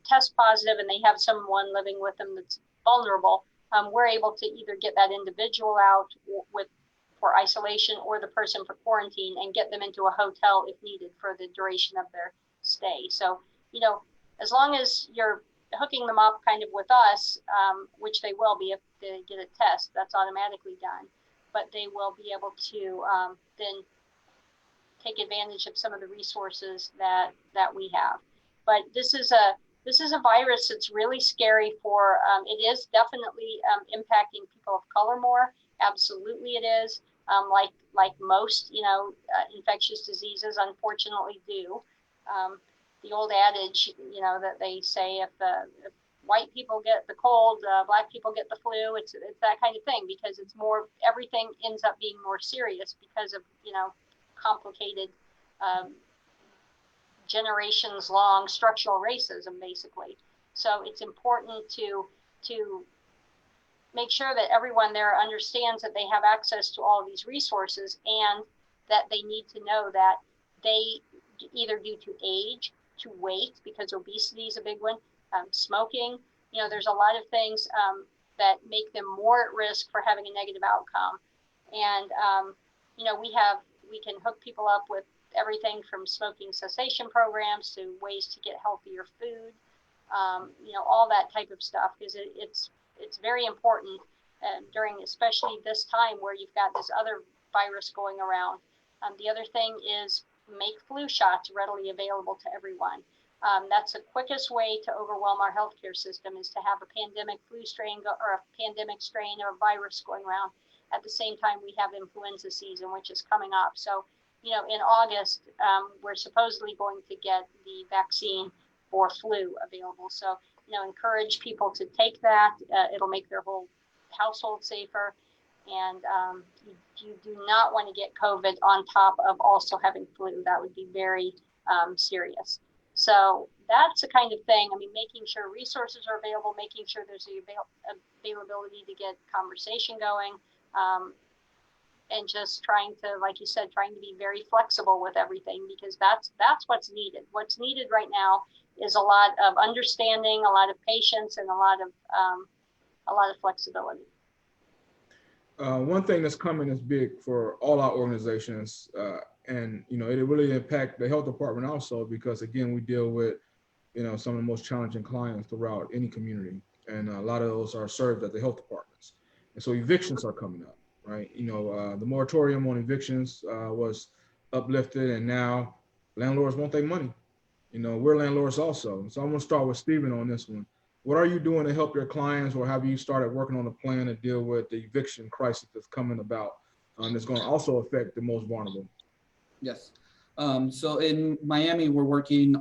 S3: test positive and they have someone living with them that's vulnerable, we're able to either get that individual out for isolation or the person for quarantine and get them into a hotel if needed for the duration of their stay. So, as long as you're hooking them up kind of with us, which they will be if they get a test, that's automatically done, but they will be able to then take advantage of some of the resources that we have. But this is a virus that's really scary for, it is definitely impacting people of color more. Absolutely it is. Like most, infectious diseases unfortunately do. The old adage, that they say if white people get the cold, black people get the flu, it's that kind of thing, because it's more, everything ends up being more serious because of, complicated generations long structural racism, basically. So it's important to make sure that everyone there understands that they have access to all of these resources, and that they need to know that they, either due to age, to weight, because obesity is a big one, smoking, there's a lot of things that make them more at risk for having a negative outcome. And, we can hook people up with everything from smoking cessation programs to ways to get healthier food, all that type of stuff, because it's very important during, especially this time where you've got this other virus going around. The other thing is make flu shots readily available to everyone. That's the quickest way to overwhelm our healthcare system, is to have a pandemic flu strain or a pandemic strain or a virus going around at the same time we have influenza season, which is coming up. So, in August, we're supposedly going to get the vaccine for flu available. So, encourage people to take that. It'll make their whole household safer. And you do not want to get COVID on top of also having flu. That would be very serious. So that's the kind of thing. I mean, making sure resources are available, making sure there's the availability to get conversation going, and just trying to, like you said, trying to be very flexible with everything, because that's what's needed. What's needed right now is a lot of understanding, a lot of patience, and a lot of flexibility.
S1: One thing that's coming is big for all our organizations, and it really impact the health department also, because again, we deal with some of the most challenging clients throughout any community, and a lot of those are served at the health departments, and so evictions are coming up, right? The moratorium on evictions was uplifted, and now landlords want their money. We're landlords also, so I'm going to start with Stephen on this one. What are you doing to help your clients, or have you started working on a plan to deal with the eviction crisis that's coming about, that's going to also affect the most vulnerable?
S2: Yes. So in Miami, we're working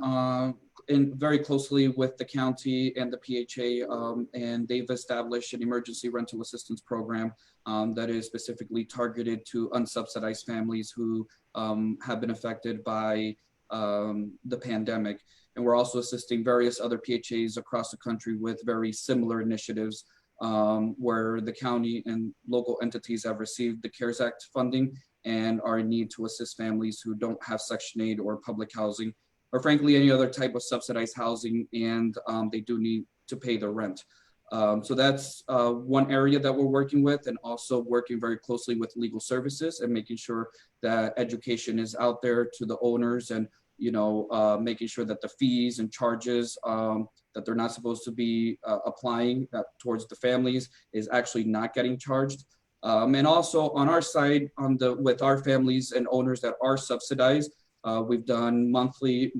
S2: very closely with the county and the PHA, and they've established an emergency rental assistance program that is specifically targeted to unsubsidized families who have been affected by the pandemic. And we're also assisting various other PHAs across the country with very similar initiatives, where the county and local entities have received the CARES Act funding and are in need to assist families who don't have Section 8 or public housing, or frankly, any other type of subsidized housing, and they do need to pay their rent. So that's one area that we're working with, and also working very closely with legal services and making sure that education is out there to the owners, and making sure that the fees and charges that they're not supposed to be applying towards the families is actually not getting charged. And also on our side, with our families and owners that are subsidized, we've done monthly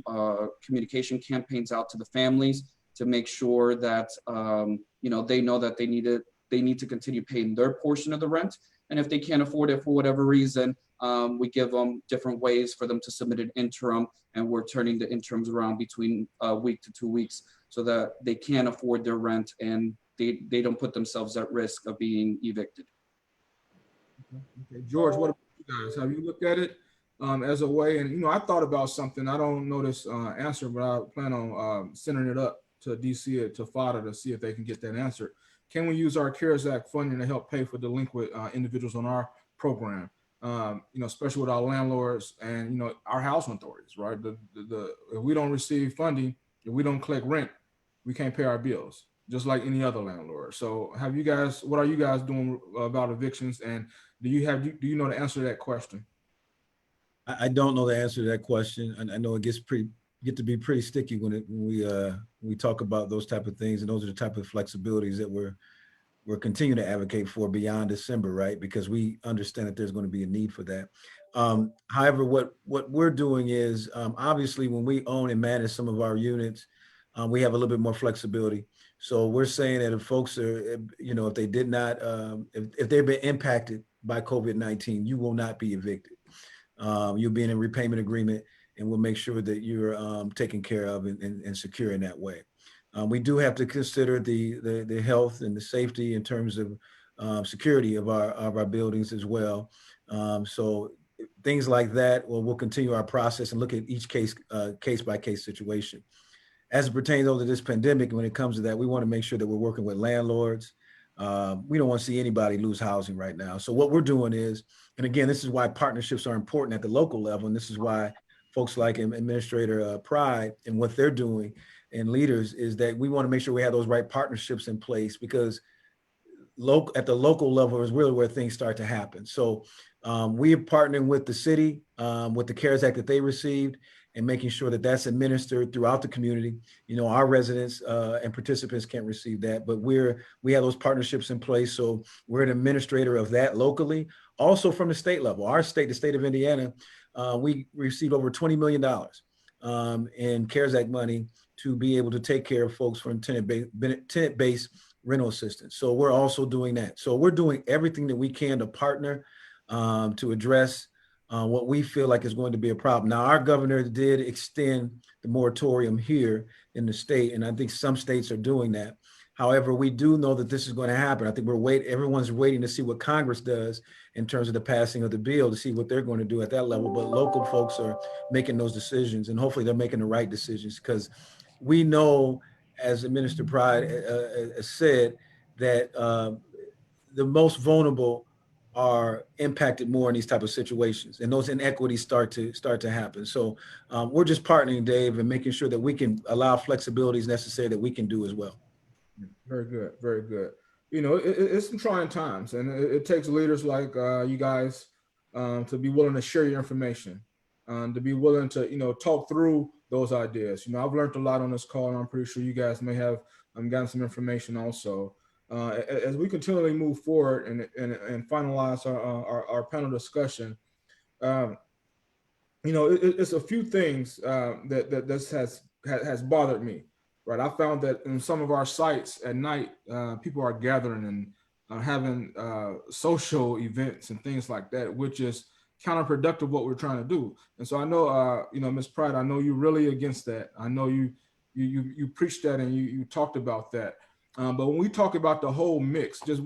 S2: communication campaigns out to the families to make sure that they know that they need to continue paying their portion of the rent. And if they can't afford it for whatever reason, we give them different ways for them to submit an interim, and we're turning the interims around between a week to 2 weeks so that they can afford their rent and they don't put themselves at risk of being evicted.
S1: Okay. George, what about you guys? Have you looked at it as a way? And I thought about something. I don't know this answer, but I plan on sending it up to DC, to FADA, to see if they can get that answer. Can we use our CARES Act funding to help pay for delinquent individuals on our program? especially with our landlords and, our housing authorities, right? If we don't receive funding, if we don't collect rent, we can't pay our bills, just like any other landlord. So what are you guys doing about evictions? And do you know the answer to that question?
S4: I don't know the answer to that question. And I know it get to be pretty sticky when we talk about those type of things. And those are the type of flexibilities that we're continuing to advocate for beyond December, right? Because we understand that there's going to be a need for that. However, what we're doing is obviously when we own and manage some of our units, we have a little bit more flexibility. So we're saying that if folks are, if they did not, if they've been impacted by COVID-19, you will not be evicted. You'll be in a repayment agreement, and we'll make sure that you're taken care of and secure in that way. We do have to consider the health and the safety in terms of security of our buildings as well. So things like that, well, we'll continue our process and look at each case by case situation. As it pertains to this pandemic, when it comes to that, we want to make sure that we're working with landlords. We don't want to see anybody lose housing right now. So what we're doing is, and again, this is why partnerships are important at the local level, and this is why folks like Administrator Pride and what they're doing and leaders is that we want to make sure we have those right partnerships in place, because at the local level is really where things start to happen. So we are partnering with the city, with the CARES Act that they received, and making sure that that's administered throughout the community. Our residents and participants can't receive that, but we have those partnerships in place. So we're an administrator of that locally. Also from the state level, the state of Indiana, we received over $20 million in CARES Act money to be able to take care of folks from tenant-based rental assistance. So we're also doing that. So we're doing everything that we can to partner to address what we feel like is going to be a problem. Now, our governor did extend the moratorium here in the state, and I think some states are doing that. However, we do know that this is going to happen. I think everyone's waiting to see what Congress does in terms of the passing of the bill to see what they're going to do at that level. But local folks are making those decisions, and hopefully they're making the right decisions, because we know, as Minister Pride said, that the most vulnerable are impacted more in these type of situations, and those inequities start to happen. So we're just partnering, Dave, and making sure that we can allow flexibilities necessary that we can do as well.
S1: Very good, very good. It's some trying times, and it takes leaders like you guys to be willing to share your information, to be willing to talk through those ideas. I've learned a lot on this call, and I'm pretty sure you guys may have gotten some information also. As we continually move forward and finalize our panel discussion, it's a few things that this has bothered me. Right, I found that in some of our sites at night, people are gathering and having social events and things like that, which is counterproductive what we're trying to do. And so I know, Ms. Pride, I know you're really against that. I know you preached that and you talked about that. But when we talk about the whole mix, just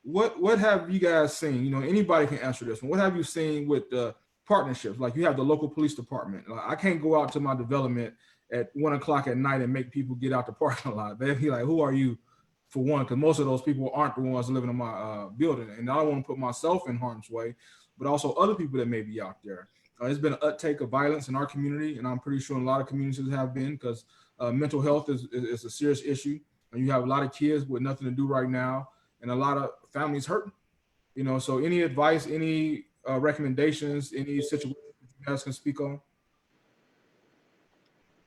S1: what have you guys seen? Anybody can answer this one. What have you seen with the partnerships? Like, you have the local police department. I can't go out to my development at 1 o'clock at night and make people get out the parking lot. They'd be like, who are you, for one? Because most of those people aren't the ones living in my building. And I don't want to put myself in harm's way, but also other people that may be out there. There's been an uptake of violence in our community, and I'm pretty sure in a lot of communities have been, because mental health is a serious issue. And you have a lot of kids with nothing to do right now, and a lot of families hurting. So any advice, any recommendations, any situations you guys can speak on?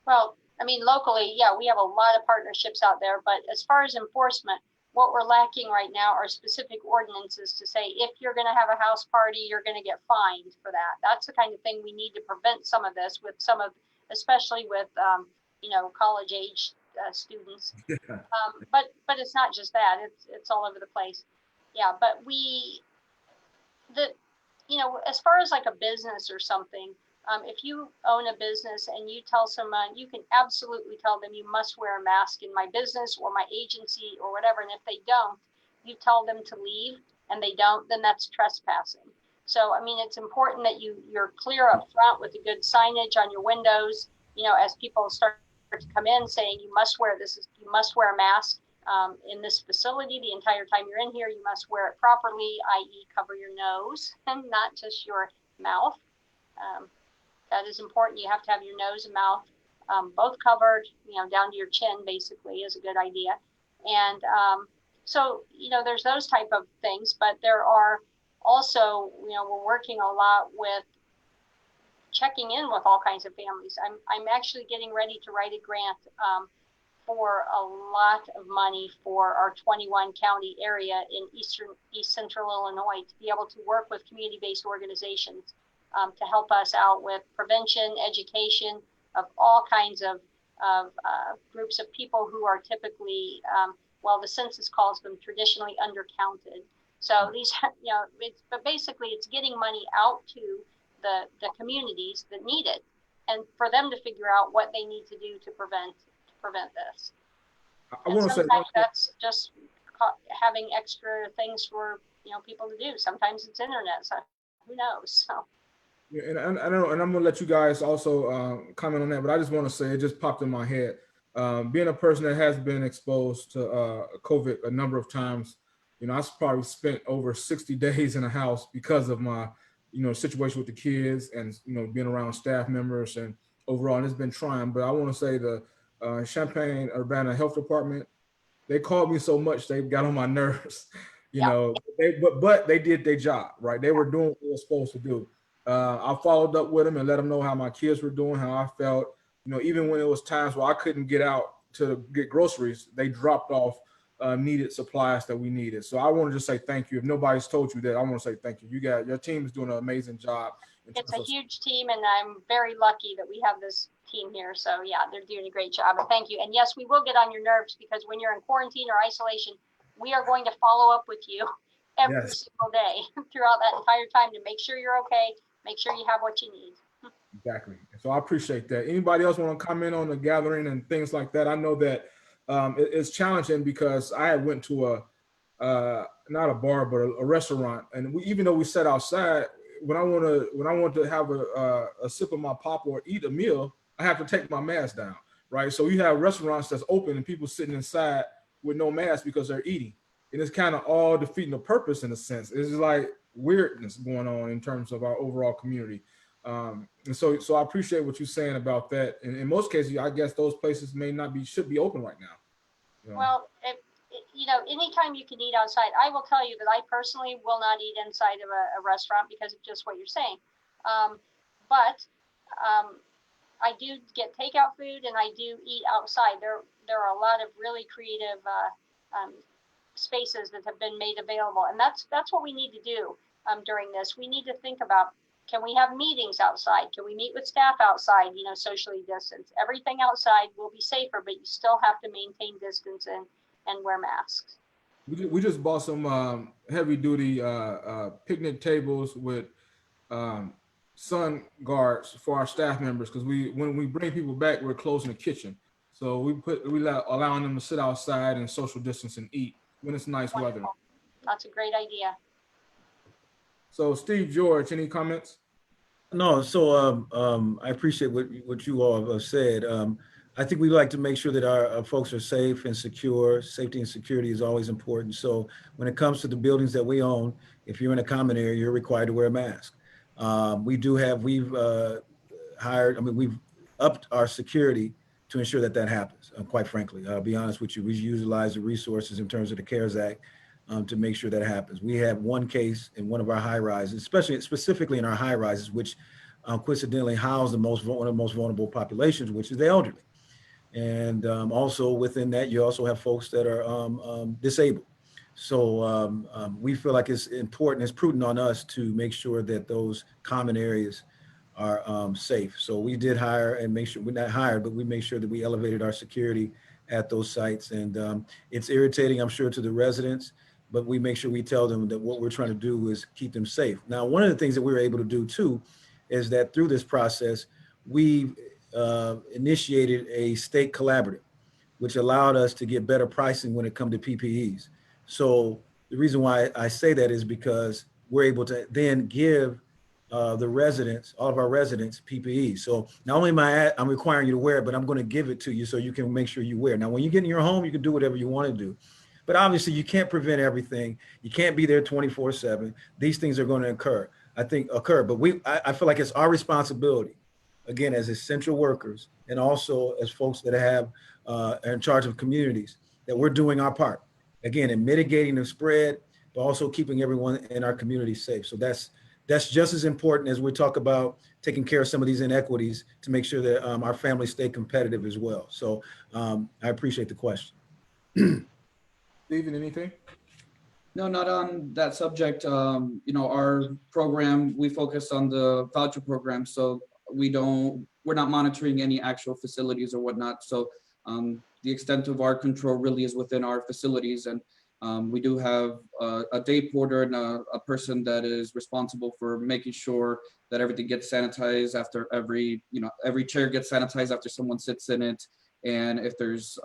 S3: Well, I mean, locally, yeah, we have a lot of partnerships out there, but as far as enforcement, what we're lacking right now are specific ordinances to say, if you're going to have a house party, you're going to get fined for that. That's the kind of thing we need to prevent some of this with especially with, college age students.
S1: Yeah.
S3: But it's not just that, it's all over the place. Yeah, but as far as like a business or something, if you own a business and you tell someone, you can absolutely tell them you must wear a mask in my business or my agency or whatever. And if they don't, you tell them to leave and they don't, then that's trespassing. So, I mean, it's important that you're clear up front with a good signage on your windows, as people start to come in saying, you must wear a mask. in this facility. The entire time you're in here, you must wear it properly, i.e. cover your nose and not just your mouth. That is important. You have to have your nose and mouth both covered, down to your chin, basically, is a good idea. And so, there's those type of things, but there are also, we're working a lot with checking in with all kinds of families. I'm actually getting ready to write a grant for a lot of money for our 21 county area in East Central Illinois to be able to work with community-based organizations to help us out with prevention, education of all kinds of groups of people who are typically, the census calls them traditionally undercounted. So these, but basically it's getting money out to the communities that need it, and for them to figure out what they need to do to prevent this.
S1: I want to say
S3: sometimes that's just having extra things for people to do. Sometimes it's internet, so who knows? So.
S1: Yeah, and I know, and I'm gonna let you guys also comment on that, but I just want to say it just popped in my head. Being a person that has been exposed to COVID a number of times, I probably spent over 60 days in a house because of my, situation with the kids and being around staff members and overall, and it's been trying. But I want to say the Champaign-Urbana Health Department, they called me so much they got on my nerves, but they did their job, right? They were doing what they were supposed to do. I followed up with them and let them know how my kids were doing, how I felt. Even when it was times where I couldn't get out to get groceries, they dropped off needed supplies that we needed. So I want to just say thank you. If nobody's told you that, I want to say thank you. Your team is doing an amazing job.
S3: It's a huge team, and I'm very lucky that we have this team here. So yeah, they're doing a great job, and thank you. And yes, we will get on your nerves because when you're in quarantine or isolation, we are going to follow up with you every single day throughout that entire time to make sure you're okay, make sure you have what you need.
S1: Exactly. So I appreciate that. Anybody else want to comment on the gathering and things like that? I know that it's challenging because I went to not a bar, but a restaurant. And even though we sat outside, when I want to have a sip of my pop or eat a meal, I have to take my mask down, right? So you have restaurants that's open and people sitting inside with no mask because they're eating. And it's kind of all defeating the purpose in a sense. It's just like weirdness going on in terms of our overall community. And so I appreciate what you're saying about that. And in most cases, I guess those places should be open right now.
S3: Well, anytime you can eat outside, I will tell you that I personally will not eat inside of a restaurant because of just what you're saying. But I do get takeout food and I do eat outside. There are a lot of really creative spaces that have been made available, and that's what we need to do during this. We need to think about, can we have meetings outside? Can we meet with staff outside, socially distance? Everything outside will be safer, but you still have to maintain distance and wear masks.
S1: We just bought some heavy duty picnic tables with sun guards for our staff members, because when we bring people back, we're closing the kitchen. So allowing them to sit outside and social distance and eat when it's nice weather.
S3: That's a great idea.
S1: So Steve, George, any comments?
S4: No, so I appreciate what you all have said. I think we like to make sure that our folks are safe and secure. Safety and security is always important. So when it comes to the buildings that we own, if you're in a common area, you're required to wear a mask. We've upped our security to ensure that happens, quite frankly. I'll be honest with you, we utilize the resources in terms of the CARES Act to make sure that happens. We have one case in one of our high rises, specifically in our high rises, which coincidentally house one of the most vulnerable populations, which is the elderly. And also within that, you also have folks that are disabled. So we feel like it's important, it's prudent on us to make sure that those common areas are safe. So we did hire and make sure, we're not hired, but we make sure that we elevated our security at those sites. And it's irritating, I'm sure, to the residents, but we make sure we tell them that what we're trying to do is keep them safe. Now, one of the things that we were able to do too, is that through this process, we initiated a state collaborative, which allowed us to get better pricing when it comes to PPEs. So the reason why I say that is because we're able to then give the residents, all of our residents, PPE. So not only I'm requiring you to wear it, but I'm going to give it to you so you can make sure you wear it. Now, when you get in your home, you can do whatever you want to do. But obviously, you can't prevent everything. You can't be there 24/7. These things are going to occur. But I feel like it's our responsibility, again, as essential workers, and also as folks that are in charge of communities, that we're doing our part, again, in mitigating the spread, but also keeping everyone in our community safe. So that's just as important as we talk about taking care of some of these inequities to make sure that our families stay competitive as well. So I appreciate the question.
S1: Stephen, anything?
S2: No, not on that subject. Our program, we focus on the voucher program, so we're not monitoring any actual facilities or whatnot. So the extent of our control really is within our facilities. And we do have a day porter and a person that is responsible for making sure that everything gets sanitized after every chair gets sanitized after someone sits in it. And if there's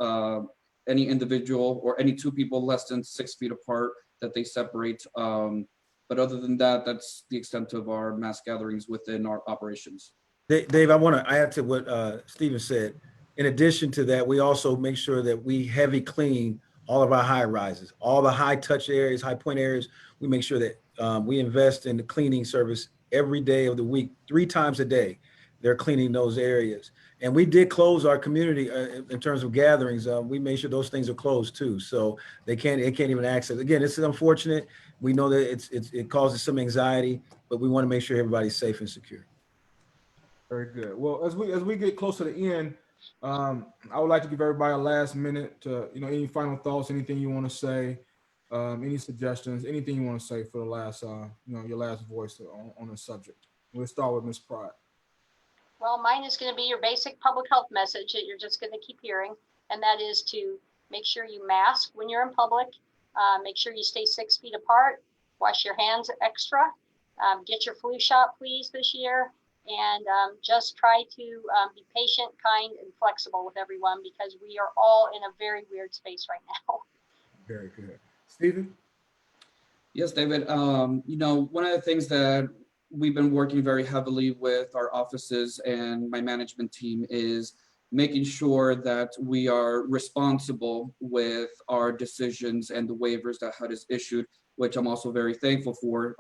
S2: any individual or any two people less than 6 feet apart, that they separate. But other than that, that's the extent of our mass gatherings within our operations.
S4: Dave, I want to add to what Stephen said. In addition to that, we also make sure that we heavy clean all of our high rises, all the high touch areas, high point areas. We make sure that we invest in the cleaning service every day of the week, 3 times a day. They're cleaning those areas. And we did close our community in terms of gatherings. We made sure those things are closed too. So they can't even access. Again, it's unfortunate. We know that it causes some anxiety, but we want to make sure everybody's safe and secure.
S1: Very good. Well, as we get close to the end, I would like to give everybody a last minute to, any final thoughts, anything you want to say, any suggestions, anything you want to say for the last, your last voice on the subject. We'll start with Ms. Pride.
S3: Well, mine is going to be your basic public health message that you're just going to keep hearing, and that is to make sure you mask when you're in public, make sure you stay 6 feet apart, wash your hands extra, get your flu shot, please, this year, and just try to be patient, kind, and flexible with everyone because we are all in a very weird space right now.
S1: Very good. Stephen?
S2: Yes, David. One of the things that we've been working very heavily with our offices and my management team is making sure that we are responsible with our decisions and the waivers that HUD has issued, which I'm also very thankful for.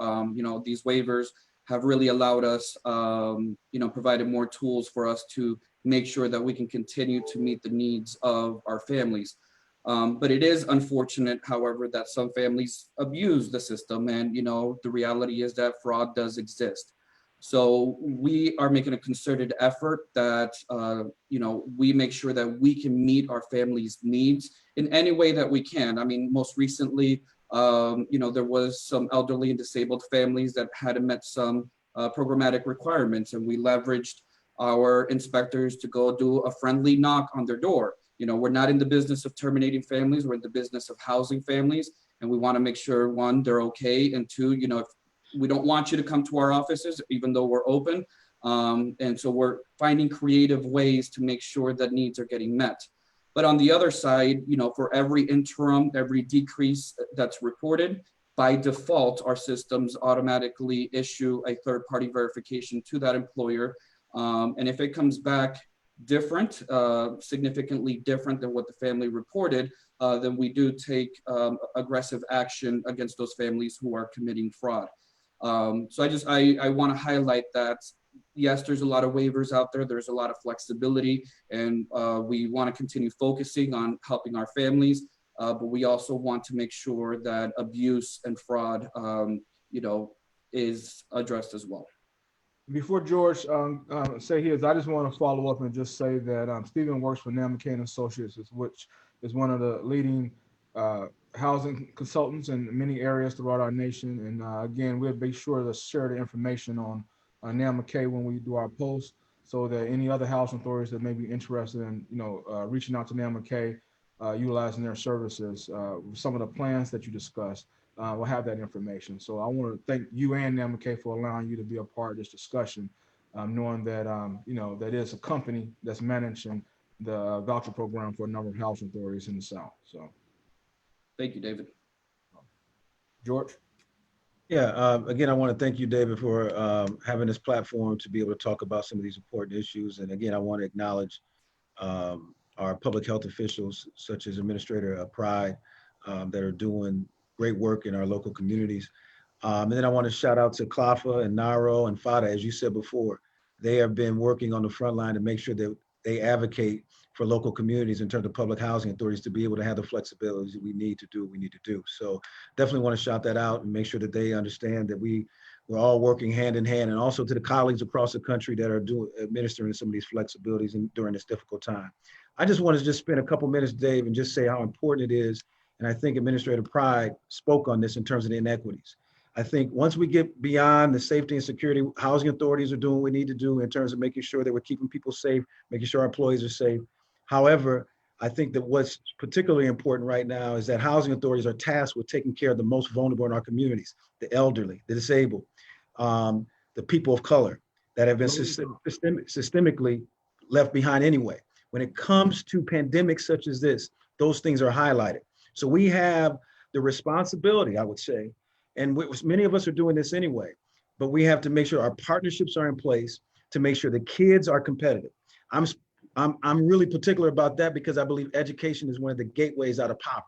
S2: These waivers have really allowed us, provided more tools for us to make sure that we can continue to meet the needs of our families. But it is unfortunate, however, that some families abuse the system. And, the reality is that fraud does exist. So we are making a concerted effort that, we make sure that we can meet our families' needs in any way that we can. I mean, most recently, there was some elderly and disabled families that hadn't met some programmatic requirements, and we leveraged our inspectors to go do a friendly knock on their door. We're not in the business of terminating families. We're in the business of housing families. And we want to make sure, one, they're okay. And two, if we don't want you to come to our offices, even though we're open. And so we're finding creative ways to make sure that needs are getting met. But on the other side, for every interim, every decrease that's reported, by default, our systems automatically issue a third-party verification to that employer. And if it comes back different, significantly different than what the family reported, then we do take aggressive action against those families who are committing fraud. So I want to highlight that, yes, there's a lot of waivers out there. There's a lot of flexibility, and we want to continue focusing on helping our families. But we also want to make sure that abuse and fraud, is addressed as well.
S1: Before George say his, I just want to follow up and just say that Stephen works for McKay Associates, which is one of the leading housing consultants in many areas throughout our nation. And again, we'll be sure to share the information on McKay when we do our posts, so that any other housing authorities that may be interested in, reaching out to McKay, utilizing their services, some of the plans that you discussed, we'll have that information. So I want to thank you and McKay for allowing you to be a part of this discussion, knowing that, that is a company that's managing the voucher program for a number of housing authorities in the South. So
S2: thank you, David.
S1: George?
S4: Yeah, again, I want to thank you, David, for having this platform to be able to talk about some of these important issues. And again, I want to acknowledge our public health officials, such as Administrator Pride, that are doing great work in our local communities. And then I want to shout out to CLAFA and NARO and FADA, as you said before. They have been working on the front line to make sure that they advocate for local communities in terms of public housing authorities to be able to have the flexibilities that we need to do what we need to do. So definitely want to shout that out and make sure that they understand that we're all working hand in hand, and also to the colleagues across the country that are administering some of these flexibilities during this difficult time. I just want to just spend a couple minutes, Dave, and just say how important it is. And I think Administrator Pride spoke on this in terms of the inequities. I think once we get beyond the safety and security, housing authorities are doing what we need to do in terms of making sure that we're keeping people safe, making sure our employees are safe. However, I think that what's particularly important right now is that housing authorities are tasked with taking care of the most vulnerable in our communities, the elderly, the disabled, the people of color that have been systemically left behind anyway. When it comes to pandemics such as this, those things are highlighted. So we have the responsibility, I would say, and many of us are doing this anyway, but we have to make sure our partnerships are in place to make sure the kids are competitive. I'm really particular about that because I believe education is one of the gateways out of poverty.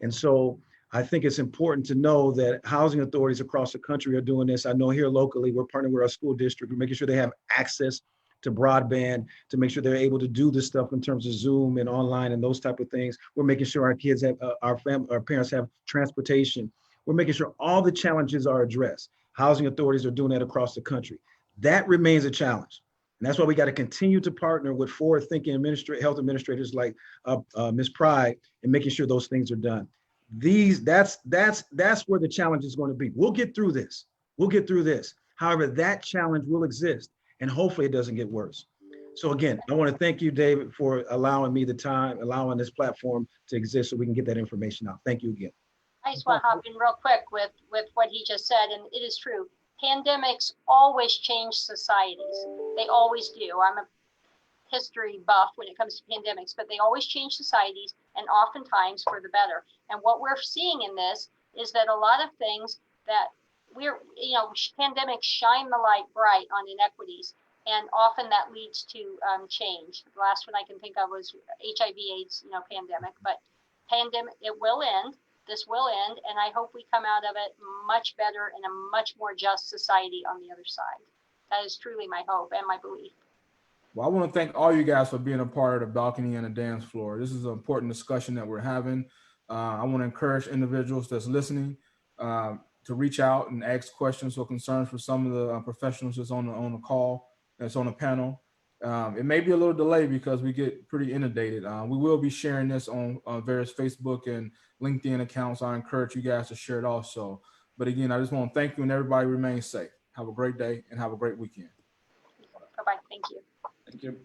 S4: And so I think it's important to know that housing authorities across the country are doing this. I know here locally, we're partnering with our school district. We're making sure they have access to broadband, to make sure they're able to do this stuff in terms of Zoom and online and those type of things. We're making sure our kids have, our parents have transportation. We're making sure all the challenges are addressed. Housing authorities are doing that across the country. That remains a challenge. And that's why we got to continue to partner with forward-thinking health administrators like Ms. Pride and making sure those things are done. That's where the challenge is going to be. We'll get through this. We'll get through this. However, that challenge will exist, and hopefully it doesn't get worse. So again, I want to thank you, David, for allowing me the time, allowing this platform to exist so we can get that information out. Thank you again.
S3: I just want to hop in real quick with what he just said, and it is true. Pandemics always change societies. They always do. I'm a history buff when it comes to pandemics, but they always change societies, and oftentimes for the better. And what we're seeing in this is that a lot of things that pandemics shine the light bright on inequities, and often that leads to change. The last one I can think of was HIV/AIDS, pandemic, but pandemic, it will end. This will end, and I hope we come out of it much better in a much more just society on the other side. That is truly my hope and my belief.
S1: Well, I want to thank all you guys for being a part of the balcony and the dance floor. This is an important discussion that we're having. I want to encourage individuals that's listening to reach out and ask questions or concerns for some of the professionals that's on the call, that's on the panel. It may be a little delay because we get pretty inundated. We will be sharing this on various Facebook and LinkedIn accounts. I encourage you guys to share it also. But again, I just want to thank you, and everybody remain safe. Have a great day and have a great weekend.
S3: Bye-bye. Thank you.
S1: Thank you.